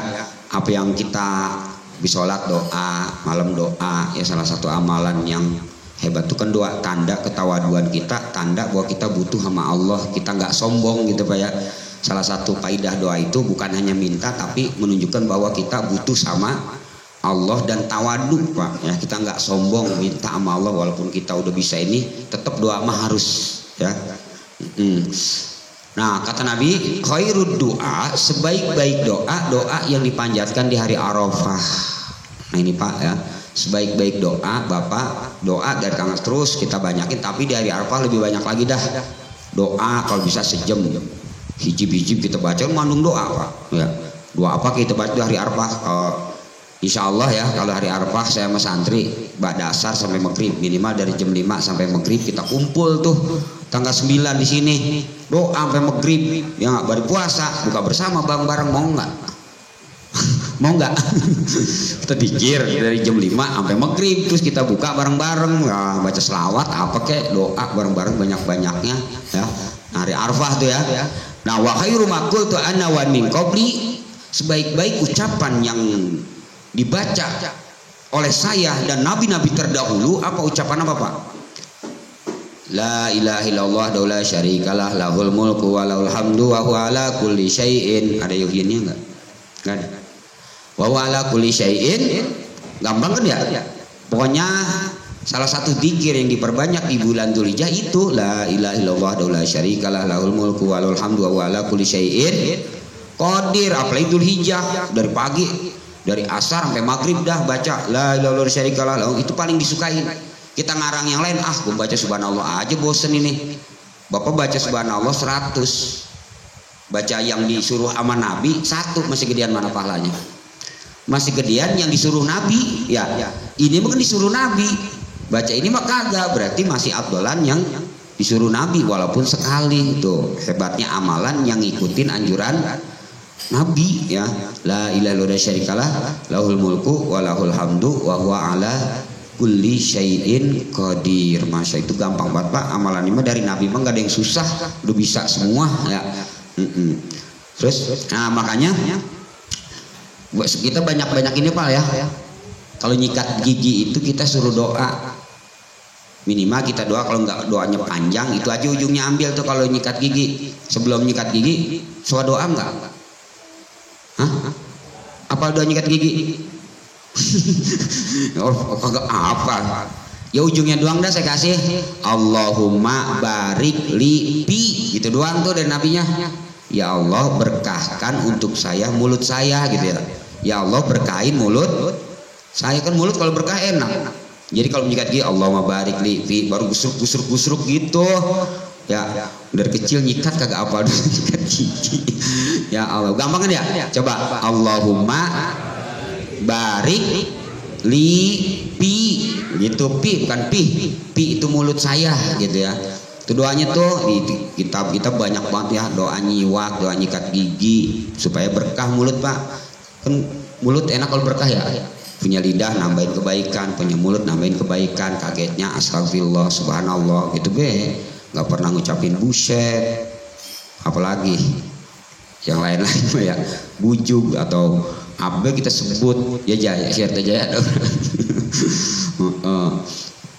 Apa yang kita bisa sholat doa, malam doa ya, salah satu amalan yang hebat itu kan doa, tanda ketawaduan kita, tanda bahwa kita butuh sama Allah, kita nggak sombong gitu Pak ya. Salah satu faidah doa itu bukan hanya minta, tapi menunjukkan bahwa kita butuh sama Allah dan tawadu Pak ya. Kita nggak sombong minta sama Allah, walaupun kita udah bisa ini, tetap doa mah harus ya. Nah, kata Nabi, khairud doa, sebaik-baik doa, doa yang dipanjatkan di hari Arafah. Nah ini Pak ya, sebaik-baik doa Bapak, doa dari Kang terus kita banyakin, tapi di hari Arafah lebih banyak lagi dah doa. Kalau bisa sejam hijib-hijib kita baca, mengandung doa Pak ya. Doa apa kita baca di hari Arafah? Insya Allah ya, kalau hari Arafah saya sama santri ba'da asar sampai maghrib, minimal dari jam 5 sampai maghrib kita kumpul tuh tanggal 9 di sini doa sampai maghrib ya, nggak berpuasa buka bersama bareng-bareng, mau nggak? Mau nggak? Kita dikir dari jam 5 sampai maghrib, terus kita buka bareng-bareng ya, baca selawat apa kek, doa bareng-bareng banyak-banyaknya ya, hari Arafah tuh ya. Nah wa khairu ma qultu ana wa min qabli, sebaik-baik ucapan yang dibaca oleh saya dan nabi-nabi terdahulu, apa ucapan apa Pak? La ilaha illallah la syarikalah lahul mulku wa lahul hamdu wa huwa ala kulli syai'in. Ada yuhinnya enggak? Enggak ada. Wa huwa ala kulli syai'in. Gampang kan ya? Pokoknya salah satu zikir yang diperbanyak di bulan Dzulhijjah itu la ilaha illallah la syarikalah lahul mulku wa lahul hamdu wa huwa ala kulli syai'in qadir. Apalagi Dzulhijjah dari pagi, dari asar sampai maghrib dah baca la ilaha illallah syarikalah, itu paling disukain. Kita ngarang yang lain, gue baca subhanallah aja bosen ini. Bapak baca subhanallah 100, baca yang disuruh sama Nabi 1, masih gedean mana pahalanya? Masih gedean yang disuruh Nabi ya. Ini bukan disuruh Nabi, baca ini mah kagak, berarti masih abdolan yang disuruh Nabi walaupun sekali. Itu hebatnya amalan yang ngikutin anjuran Nabi ya. La ilaha illallah syarikalah lahul mulku wa lahul hamdu wa huwa ala kulli syai'in qadir. Masya, itu gampang banget Pak, amalan ini mah dari Nabi mah gak ada yang susah, udah bisa semua ya. Terus nah makanya kita banyak-banyak ini Pak ya. Kalau nyikat gigi itu kita suruh doa, minimal kita doa, kalau nggak doanya panjang itu aja ujungnya ambil tuh. Kalau nyikat gigi, sebelum nyikat gigi suka doa nggak? Hah? Apa doa nyikat gigi? Oh, kagak apa. Ya ujungnya doang dah saya kasih Allahumma barik li pi, gitu doang tuh dari nabinya. Ya Allah berkahkan untuk saya mulut saya gitu ya. Ya Allah berkahin mulut saya, kan mulut kalau berkah enak. Jadi kalau menyikat gigi Allahumma barik li pi, baru gusruk gitu. Ya dari kecil nyikat kagak apa nyikat gigi. Ya Allah gampang kan ya? Coba Allahumma barik li pi gitu, pi bukan pi itu mulut saya gitu ya. Itu doanya tuh di kitab kita banyak banget ya, doa nyiwak, doa nyikat gigi supaya berkah mulut Pak. Kan mulut enak kalau berkah ya, punya lidah nambahin kebaikan, punya mulut nambahin kebaikan. Kagetnya astagfirullah subhanallah gitu be, nggak pernah ngucapin buset, apalagi yang lain-lain ya, bujug atau apa kita sebut ya jaya syarta jaya.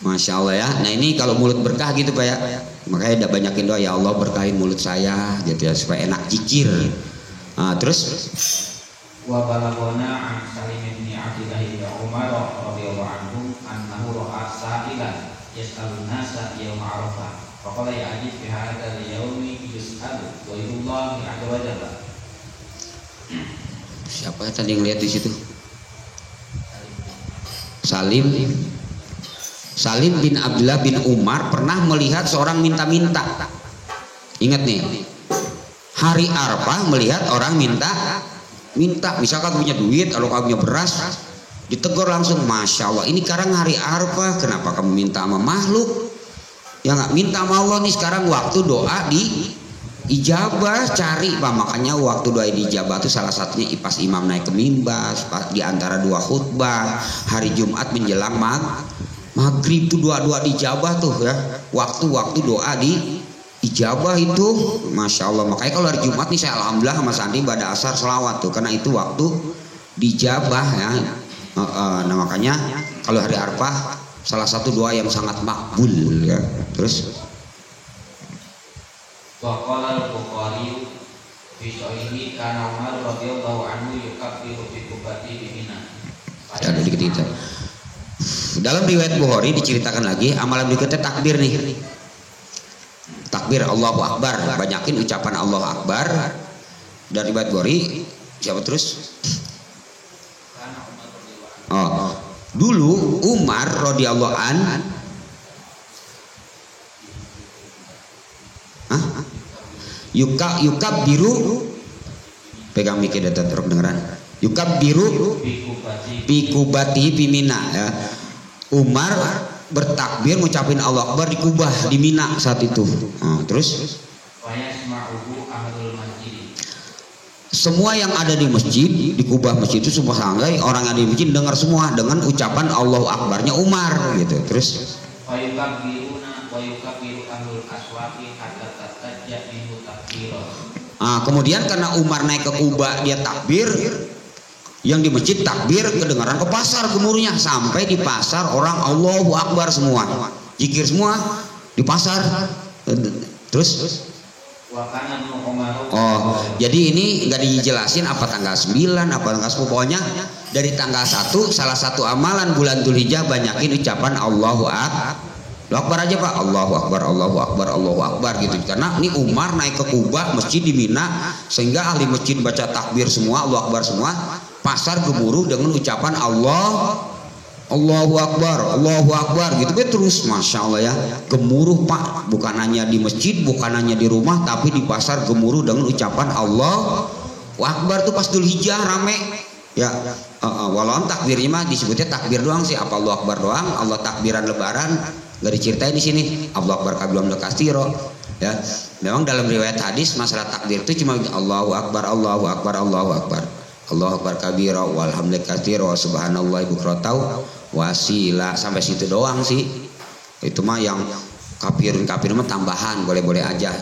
Masya Allah ya. Nah ini kalau mulut berkah gitu Pak ya, makanya udah banyakin doa ya Allah berkahin mulut saya gitu ya supaya enak zikir. Terus wa balagona an Salim bin Abdullah bin Umar radhiyallahu anhu annahu ra'a sa'ilan yas'alun nasa yaum Arafah faqala ya ajib fi hadzal yaumi yus'alu wa yullahi azza wa jalla. Siapa tadi yang lihat di situ? Salim bin Abdullah bin Umar pernah melihat seorang minta-minta. Ingat nih, hari Arafah melihat orang minta. Misalkan punya duit, kalau kamu punya beras, ditegur langsung, Masya Allah ini sekarang hari Arafah, kenapa kamu minta sama makhluk? Ya nggak, minta sama Allah nih sekarang waktu doa di ijabah, cari Pak. Makanya waktu doa di ijabah itu salah satunya pas imam naik ke mimbar, di antara dua khutbah hari Jumat menjelang maghrib tuh doa-doa di ijabah tuh ya, waktu-waktu doa di ijabah itu Masya Allah. Makanya kalau hari Jumat nih saya alhamdulillah sama Sandi pada asar selawat tuh, karena itu waktu di ijabah ya. Nah makanya kalau hari Arafah salah satu doa yang sangat makbul ya. Terus Waqala al-Bukhari fi sahihi kana Umar radhiyallahu anhu yukabbiru fi kubati bi Mina. Ada dikit kita. Dalam riwayat Bukhari diceritakan lagi amalan berikutnya takbir nih. Takbir Allahu Akbar, banyakin ucapan Allahu Akbar. Dari riwayat Bukhari siapa terus? Dulu Umar radhiyallahu an yukab biru pegang mikir data terus dengeran yukab biru pikubati pimina ya. Umar bertakbir ngucapin Allah Akbar di Kubah di Mina saat itu. Terus semua yang ada di masjid di Kubah masjid itu semua sanggai orang yang di masjid dengar semua dengan ucapan Allahu Akbarnya Umar gitu. Terus kemudian karena Umar naik ke Kubah dia takbir, yang di masjid takbir kedengaran ke pasar gemuruhnya sampai di pasar orang Allahu Akbar semua, zikir semua di pasar. Terus jadi ini nggak dijelasin apa tanggal 9 apa tanggal 10, pokoknya dari tanggal 1 salah satu amalan bulan Dzulhijjah banyakin ucapan Allahu Akbar aja Pak, Allahu Akbar, Allahu Akbar, Allahu Akbar gitu. Karena ini Umar naik ke Kubah masjid di Mina sehingga ahli masjid baca takbir semua, Allahu Akbar semua, pasar gemuruh dengan ucapan Allahu Akbar gitu terus, masya Allah ya, gemuruh Pak, bukan hanya di masjid, bukan hanya di rumah, tapi di pasar gemuruh dengan ucapan Allahu Akbar tuh pas Dzulhijjah rame ya. Walau takbirnya mah disebutnya takbir doang sih, apa Allahu Akbar doang. Allah takbiran lebaran nggak diceritain di sini, Allahu Akbar kabilam dekastiro ya. Memang dalam riwayat hadis masalah takbir itu cuma Allahu Akbar, Allahu Akbar, Allahu Akbar, Allahu Akbar kabira walhamdulillah katsira wa subhanallahi bukratan wasila, sampai situ doang sih. Itu mah yang kafir mah tambahan, boleh-boleh aja.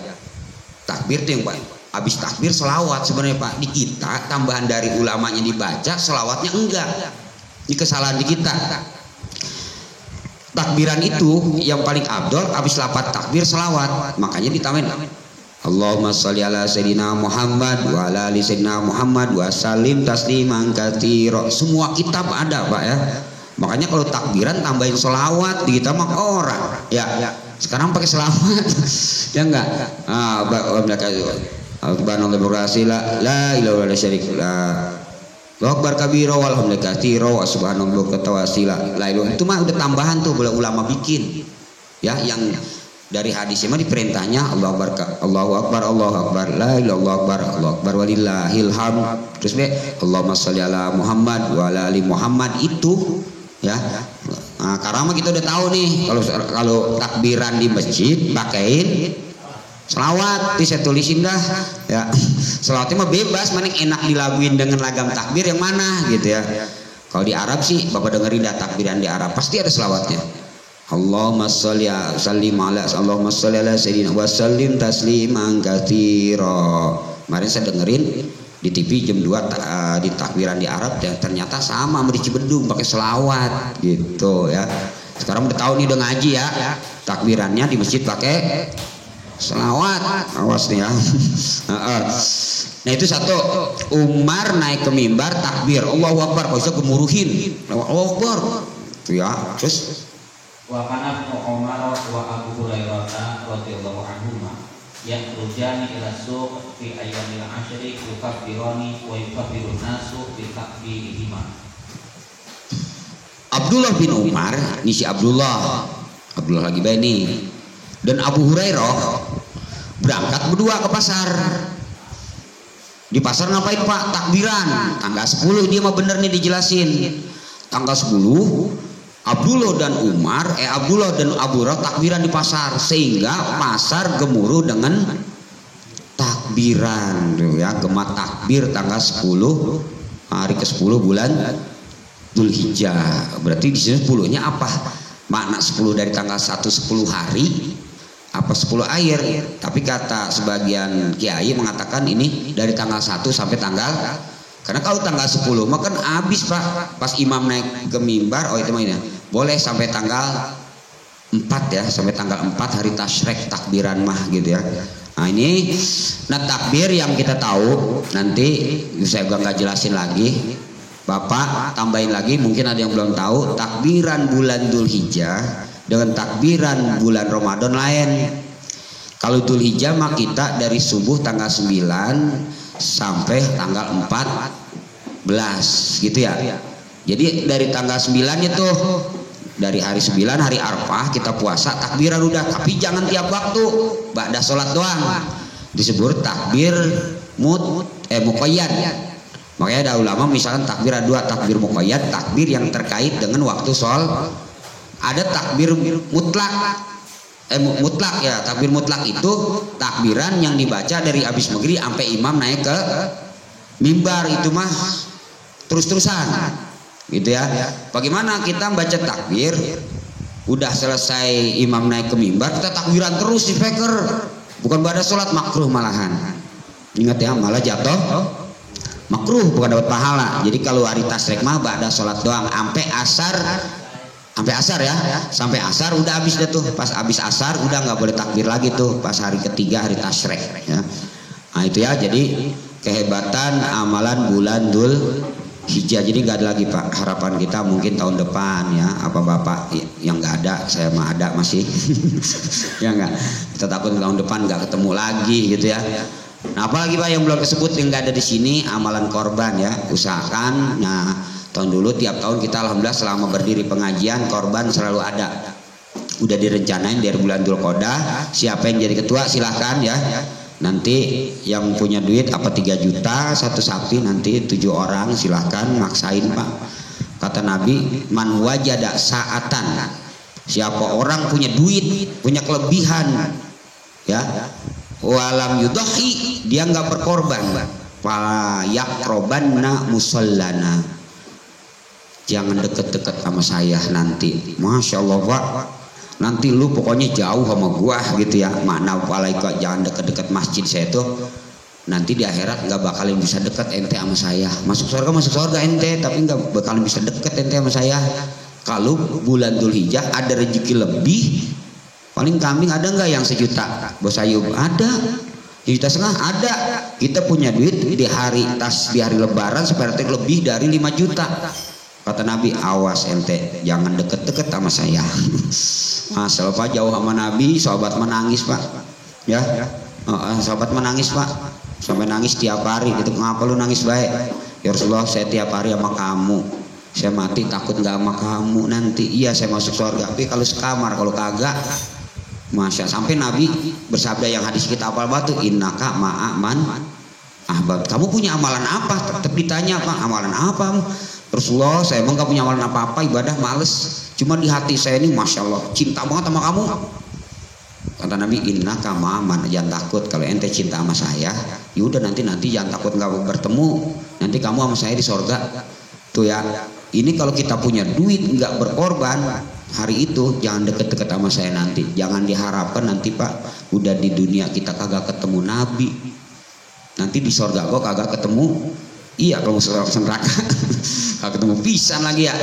Takbir tuh yang habis takbir selawat sebenarnya Pak. Di kita tambahan dari ulamanya dibaca, selawatnya enggak. Ini kesalahan di kita. Takbiran itu yang paling abdol habis lapat takbir selawat, makanya ditambahin Allahumma sholli ala sayyidina Muhammad wa ala ali sayyidina Muhammad wa sallim tasliman katsira. Semua kitab ada Pak ya. Makanya kalau takbiran tambahin sholawat di kita mah orang ya. Sekarang pakai sholawat ya enggak. Subhanallah berasila la ilaha illa syariklah. Allahu akbar kabira walhamdulillah katsira wa subhanallah ketawasila. La ilaha itu mah udah tambahan tuh boleh ulama bikin. Ya, yang dari hadisnya mah diperintahnya Allahu akbar, Allahu akbar, Allahu akbar, la ilaha illallah, Allahu akbar walillahil hamd. Terus be Allahumma sholli ala Muhammad wa ala ali Muhammad itu ya. Nah, karena kita udah tahu nih kalau takbiran di masjid pakaiin selawat, saya tulisin dah ya. Selawatnya mah bebas, mana yang enak dilaguin dengan lagam takbir yang mana gitu ya. Kalau di Arab sih Bapak dengerin dah takbiran di Arab pasti ada selawatnya. Allahumma sholli sallim ala Allahumma sholli ala sayyidina wa sallim tasliman katsira. Kemarin saya dengerin di TV jam 2 di takbiran di Arab dan ternyata sama sama di Cibedung pakai selawat gitu ya. Sekarang udah tahu nih udah ngaji ya. Takbirannya di masjid pakai selawat, awas nih ya. Nah itu satu, Umar naik ke mimbar takbir Allahu Akbar, kalau bisa gemuruhin Allahu Akbar ya. Terus wa kana Umar wa Abu Hurairah radhiyallahu anhuma yakhrujani ila suq fi ayyamil ashri yukabbirani wa yukabbirun nasu bi takbirihima. Abdullah bin Umar, ini si Abdullah lagi bani, dan Abu Hurairah berangkat berdua ke pasar. Di pasar ngapain Pak? Takbiran. Tanggal 10 dia mah bener nih dijelasin. Tanggal 10 Abdullah dan Abu Hurairah takbiran di pasar sehingga pasar gemuruh dengan takbiran ya, gema takbir tanggal 10 hari ke-10 bulan Dzulhijjah. Berarti di sini 10-nya apa? Makna 10 dari tanggal 1 10 hari apa 10 air, tapi kata sebagian kiai mengatakan ini dari tanggal 1 sampai tanggal, karena kalau tanggal 10 mah kan habis Pak, pas imam naik ke mimbar, oh itu mah ini boleh sampai tanggal 4 ya, sampai tanggal 4 hari tasyrik takbiran mah gitu ya. Nah ini, nah takbir yang kita tahu nanti saya juga nggak jelasin lagi, Bapak tambahin lagi, mungkin ada yang belum tahu takbiran bulan Dzulhijjah dengan takbiran bulan Ramadan lain. Kalau Dzulhijjah mah kita dari subuh tanggal 9 sampai tanggal 14 gitu ya. Jadi dari tanggal 9 itu, dari hari 9 hari Arafah kita puasa takbiran udah, tapi jangan tiap waktu, ba'da sholat doang. Disebut takbir muqayyad. Makanya ada ulama misalkan takbir ada 2, takbir muqayyad, takbir yang terkait dengan waktu sholat. Ada takbir mutlak. Mutlak ya, takbir mutlak itu takbiran yang dibaca dari habis maghrib sampai imam naik ke mimbar, itu mah terus-terusan gitu ya. Bagaimana kita baca takbir udah selesai imam naik ke mimbar kita takbiran terus di speaker, bukan pada sholat, makruh malahan. Ingat ya, malah jatuh makruh, bukan dapat pahala. Jadi kalau hari tasrek mah pada sholat doang sampai asar ya, sampai asar udah habis dah tuh. Pas habis asar udah nggak boleh takbir lagi tuh, pas hari ketiga hari tasrek ya. Nah itu ya, jadi kehebatan amalan bulan Dzul Hijjah. Jadi nggak ada lagi Pak, harapan kita mungkin tahun depan ya, apa Bapak yang nggak ada, saya mah ada masih ya nggak, kita takut tahun depan nggak ketemu lagi gitu ya. Nah apalagi Pak yang belum disebut yang nggak ada di sini, amalan korban ya, usahakan. Nah tahun dulu tiap tahun kita alhamdulillah selama berdiri pengajian korban selalu ada, udah direncanain dari bulan Dzulqa'dah. Siapa yang jadi ketua silahkan ya, nanti yang punya duit apa 3 juta satu sapi, nanti 7 orang silahkan, maksain Pak. Kata Nabi, man wajada sa'atan, siapa orang punya duit, punya kelebihan ya, walam yudahi, dia nggak berkorban, fala yaqrabanna musallana, jangan deket-deket sama saya nanti. Masya Allah Pak, nanti lu pokoknya jauh sama gua gitu ya. Makna walaika, jangan deket-deket masjid saya tuh, nanti di akhirat nggak bakalan bisa deket ente sama saya. Masuk surga ente, tapi nggak bakalan bisa deket ente sama saya. Kalau bulan Dzul Hijjah ada rezeki lebih, paling kambing ada nggak yang 1 juta Bos Ayub? Ada. 1,5 juta ada. Kita punya duit di hari lebaran seperti lebih dari 5 juta. Kata Nabi, awas ente jangan deket-deket sama saya. Asal Pak jauh sama Nabi, sahabat menangis Pak ya. Sahabat menangis Pak, sampai nangis tiap hari gitu. Ngapa lu nangis baik? Ya Rasulullah, saya tiap hari sama kamu, saya mati takut nggak sama kamu nanti. Iya saya masuk surga, tapi kalau sekamar, kalau kagak. Masya, sampai Nabi bersabda yang hadis kita apal batu, innaka ma'aman ahbab. Kamu punya amalan apa? Tetap ditanya Pak, amalan apa? Rasulullah, saya emang gak punya amalan apa-apa, ibadah males, cuma di hati saya ini Masya Allah cinta banget sama kamu. Kata Nabi, innaka ma'aman, jangan takut kalau ente cinta sama saya, yaudah nanti jangan takut nggak bertemu, nanti kamu sama saya di sorga tuh ya. Ini kalau kita punya duit nggak berkorban hari itu, jangan deket-deket sama saya nanti. Jangan diharapkan nanti Pak udah di dunia kita kagak ketemu Nabi, nanti di sorga kok kagak ketemu. Iya kalau surga neraka kagak ketemu pisan lagi ya.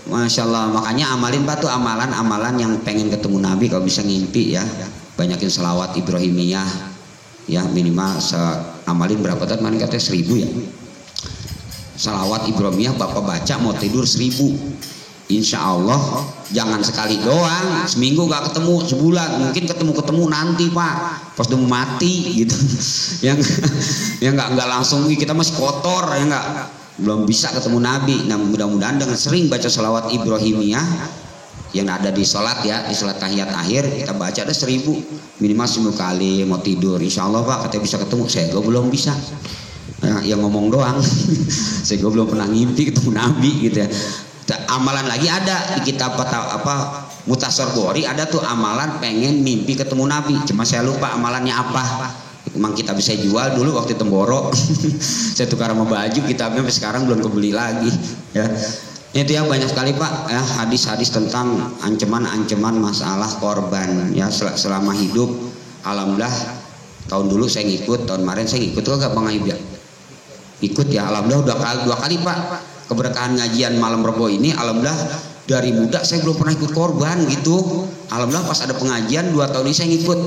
Masya Allah, makanya amalin Pak tuh amalan-amalan yang pengen ketemu Nabi. Kalau bisa ngimpi ya, banyakin selawat Ibrahimiyah ya, minimal amalin berapa tadi kemarin katanya 1000 ya. Salawat Ibrahimiyah Bapak baca mau tidur 1000. Insya Allah jangan sekali doang, seminggu gak ketemu, sebulan mungkin ketemu nanti Pak pas udah mati gitu. yang nggak langsung, kita masih kotor ya, nggak belum bisa ketemu Nabi. Nah mudah-mudahan dengan sering baca salawat Ibrahimiyah yang ada di sholat ya, di sholat tahiyat akhir kita baca ada 1000 minimal 10 kali mau tidur. Insya Allah Pak katanya bisa ketemu, saya belum bisa ya, yang ngomong doang. Saya belum pernah ngimpi ketemu Nabi gitu ya. Amalan lagi ada di kitab apa Mutasor Bori, ada tuh amalan pengen mimpi ketemu Nabi, cuma saya lupa amalannya apa. Emang kita bisa jual dulu waktu Temboro. Saya tukar sama baju kitabnya, sampai sekarang belum kebeli lagi ya. Itu yang banyak sekali Pak ya, hadis-hadis tentang ancaman-ancaman masalah korban ya selama hidup. Alhamdulillah tahun dulu saya ngikut, tahun kemarin saya ngikut kok gak Bang Ayub ya? Ikut ya, alhamdulillah dua kali Pak. Keberkahan ngajian malam Rebo ini, alhamdulillah dari muda saya belum pernah ikut korban gitu. Alhamdulillah pas ada pengajian 2 tahun ini saya ngikut.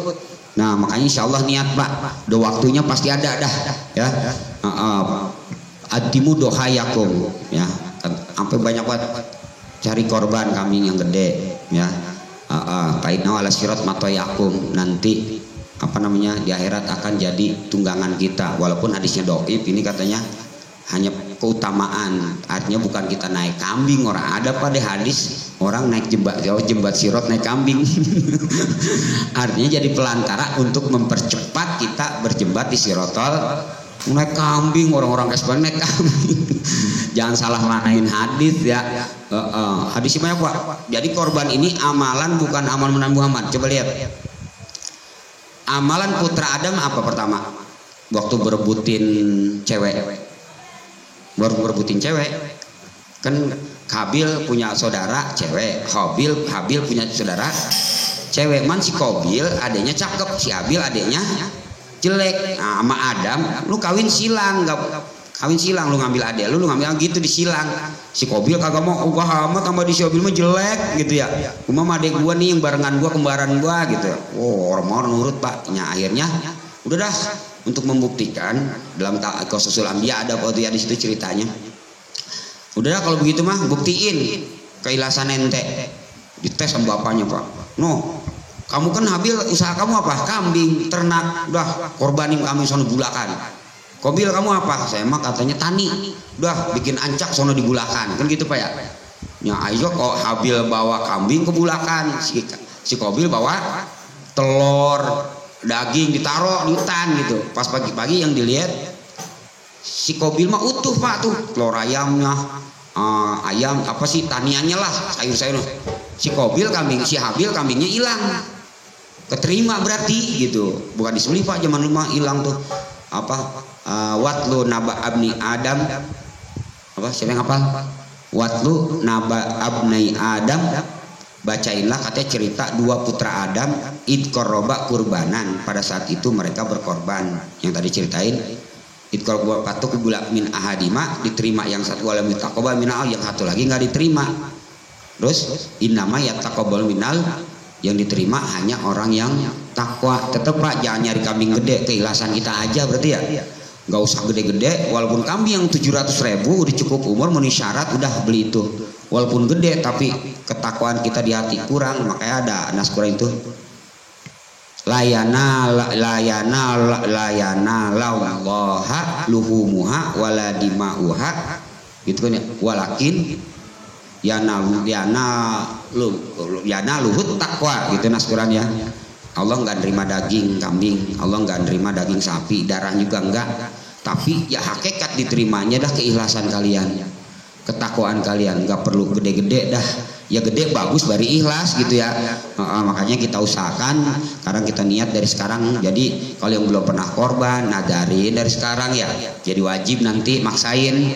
Nah makanya insya Allah niat Pak, udah waktunya pasti ada dah ya. Adimu dohayakum ya, sampai banyak banget cari korban kambing yang gede ya. Kaitna ala sirat matoyakum, nanti apa namanya di akhirat akan jadi tunggangan kita. Walaupun hadisnya dhaif, ini katanya hanya keutamaan. Artinya bukan kita naik kambing, orang ada pada hadis orang naik jembat sirot naik kambing. Artinya jadi pelantara untuk mempercepat kita berjembat di sirotol naik kambing. Orang-orang kesban naik kambing. Jangan salah manain hadis ya. Hadis banyak Pak. Jadi korban ini amalan bukan amal Nabi Muhammad. Coba lihat. Amalan putra Adam apa pertama? Waktu berebutin cewek. Baru berebutin cewek. Kan Kabil punya saudara cewek, Habil punya saudara cewek. Man si Qabil adanya cakep, si Habil adanya jelek. Nah, sama Adam lu kawin silang, kawin silang, lu ngambil adek lu ngambil gitu disilang. Si Qabil kagak mau, gua amat tambah di si Habil mah jelek gitu ya. Cuma adek gua nih yang barengan gua, kembaran gua gitu. Oh, orang nurut Pak. Nah, akhirnya udah dah, untuk membuktikan dalam Qasasul Anbiya ada waktu ya di situ ceritanya. Udah dah kalau begitu mah buktiin keikhlasan ente. Dites sama bapaknya Pak. No, kamu kan Habil usaha kamu apa? Kambing, ternak. Udah korbanin kami sono bulakan. Qabil kamu apa? Saya mah katanya tani. Udah bikin ancak sono dibulakan. Kan gitu Pak ya. Ya ayo kok Habil bawa kambing ke bulakan. Si Qabil bawa telur, daging ditaruh di hutan gitu. Pas pagi-pagi yang dilihat si Qabil mah utuh Pak tuh. Telur ayamnya, ayam apa sih taniannya lah, sayur-sayur. Si Qabil kambing, si Habil kambingnya hilang. Keterima berarti gitu. Bukan disembelih Pak, zaman rumah hilang tuh. Apa? Watlu naba abni Adam. Apa? Siapa yang hafal? Watlu naba abni Adam. Bacainlah katanya cerita dua putra Adam idkoroba kurbanan. Pada saat itu mereka berkorban. Yang tadi ceritain idkoroba patuk bulak min ahadima, diterima yang satu, walam yutaqabbal minal, yang satu lagi nggak diterima. Terus innama yataqabbal minal, yang diterima hanya orang yang takwa. Tetep Pak, jangan nyari kambing gede, keikhlasan kita aja berarti ya. Nggak usah gede-gede, walaupun kambing yang 700.000 udah cukup umur, memenuhi syarat, udah beli itu. Walaupun gede tapi ketakwaan kita di hati kurang, makanya ada nas Quran itu layana lawaha luhumuha waladimauha gitu kan ya, walakin yana luhut takwa gitu nas Quran ya. Allah nggak nerima daging kambing, Allah nggak nerima daging sapi, darah juga enggak. Tapi ya hakikat diterimanya dah keikhlasan kalian, ketakwaan kalian. Nggak perlu gede-gede dah, ya gede bagus bari ikhlas gitu ya. Makanya kita usahakan sekarang, kita niat dari sekarang. Jadi kalau yang belum pernah korban, nadarin dari sekarang ya. Jadi wajib nanti maksain.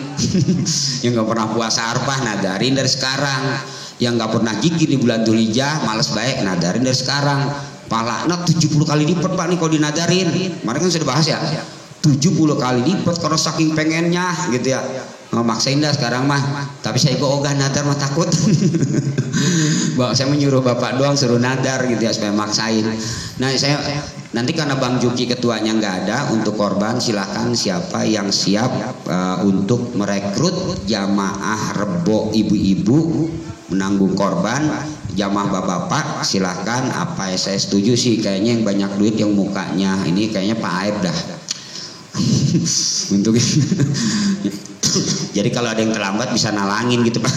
Yang nggak pernah puasa arfah, nadarin dari sekarang. Yang nggak pernah gigit di bulan Dzulhijjah, males baik, nadarin dari sekarang. Pahala 70 kali lipat Pak nih kalau dinadarin. Kemarin kan sudah bahas ya, 70 kali lipat kalau saking pengennya gitu ya. Maksain dah sekarang mah. Tapi saya kok ogah nadar mah takut. Saya menyuruh bapak doang suruh nadar gitu ya supaya maksain. Nah saya nanti karena Bang Juki ketuanya nggak ada untuk korban, silahkan siapa yang siap untuk merekrut jamaah rebo ibu-ibu menanggung korban, jamaah bapak-bapak silahkan. Apa saya setuju sih, kayaknya yang banyak duit yang mukanya ini kayaknya Pak Aib dah. Untuk jadi kalau ada yang terlambat bisa nalangin gitu Pak.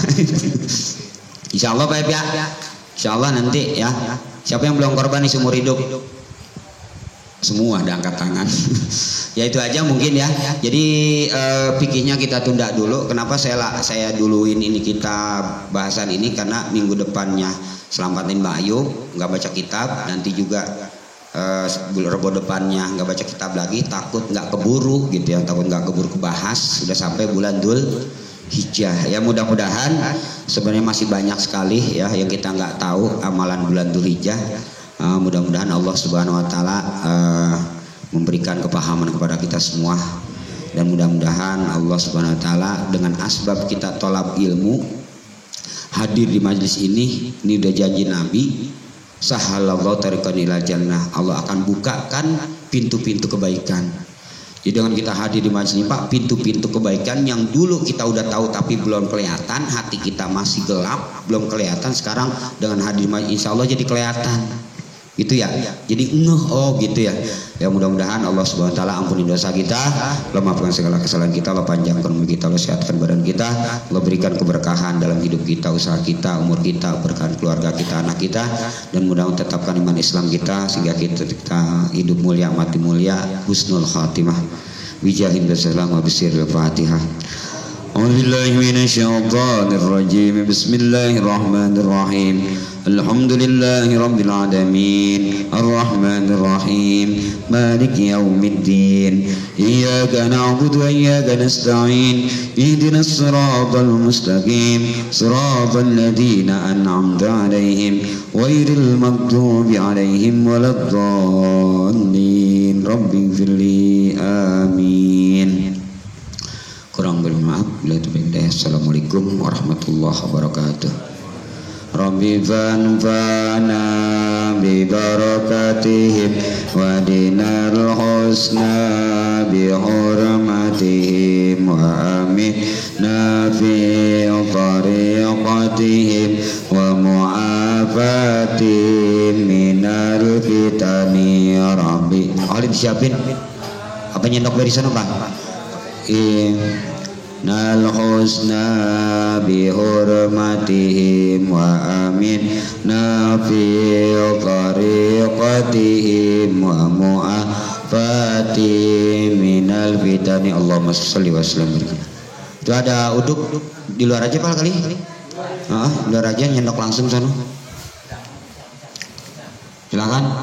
Insya Allah Pak Aib ya. Insya Allah nanti ya. Siapa yang belum korban di seumur hidup? Semua ada angkat tangan. Ya itu aja mungkin ya. Jadi pikirnya kita tunda dulu. Kenapa saya duluin ini kita bahasan ini, karena minggu depannya selamatin Mbak Ayu nggak baca kitab, nanti juga Rebo depannya nggak baca kitab lagi, takut nggak keburu gitu ya, takut nggak keburu kebahas. Sudah sampai bulan Dzulhijjah ya, mudah-mudahan sebenarnya masih banyak sekali ya yang kita nggak tahu amalan bulan Dzulhijjah. Mudah-mudahan Allah Subhanahu Wa Taala memberikan kepahaman kepada kita semua, dan mudah-mudahan Allah Subhanahu Wa Taala dengan asbab kita tolab ilmu hadir di majelis ini udah janji Nabi, sahalallahu tariqan ilal jannah, Allah akan bukakan pintu-pintu kebaikan. Jadi dengan kita hadir di majelis ini Pak, pintu-pintu kebaikan yang dulu kita udah tahu tapi belum kelihatan, hati kita masih gelap, belum kelihatan, sekarang dengan hadir di majelis insya Allah jadi kelihatan. Gitu ya. Jadi oh gitu ya. Ya mudah-mudahan Allah Subhanahu wa taala ampuni dosa kita, Allah maafkan segala kesalahan kita, Allah panjangkan umur kita, Allah sehatkan badan kita, Allah berikan keberkahan dalam hidup kita, usaha kita, umur kita, berkahan keluarga kita, anak kita, dan mudah-mudahan tetapkan iman Islam kita sehingga kita hidup mulia, mati mulia, husnul khatimah. Bijahin bersalam wa bisiril Fatihah. A'udzubillahi minasyaitonir rajim. Bismillahirrahmanirrahim. Alhamdulillahi rabbil alamin. Arrahmanir rahim. Maliki yaumiddin. Iyyaka na'budu wa iyyaka nasta'in. Ihdinas siratal mustaqim. Siratal ladzina an'amta 'alaihim ghairil maghdubi 'alaihim waladdallin. Rabbighfirli. Amin. Kurang bermaaf bila itu beda. Assalamualaikum warahmatullahi wabarakatuh. Rabbi fanfa'na bi barakatihim wa dinal husna bi hurmatihim wa aminna fi tariqatihim wa mu'afatihim minal fitani ya Rabbi. Alim siapin apa nyendok dari sana Pak? Nal husna bi hurmatihim wa aminna fi tariqatihim wa mu'afatihim minal fitani. Allahumma sholli wa sallim. Itu ada uduk di luar aja Pak kali? Di luar aja nyendok langsung sana. Silakan.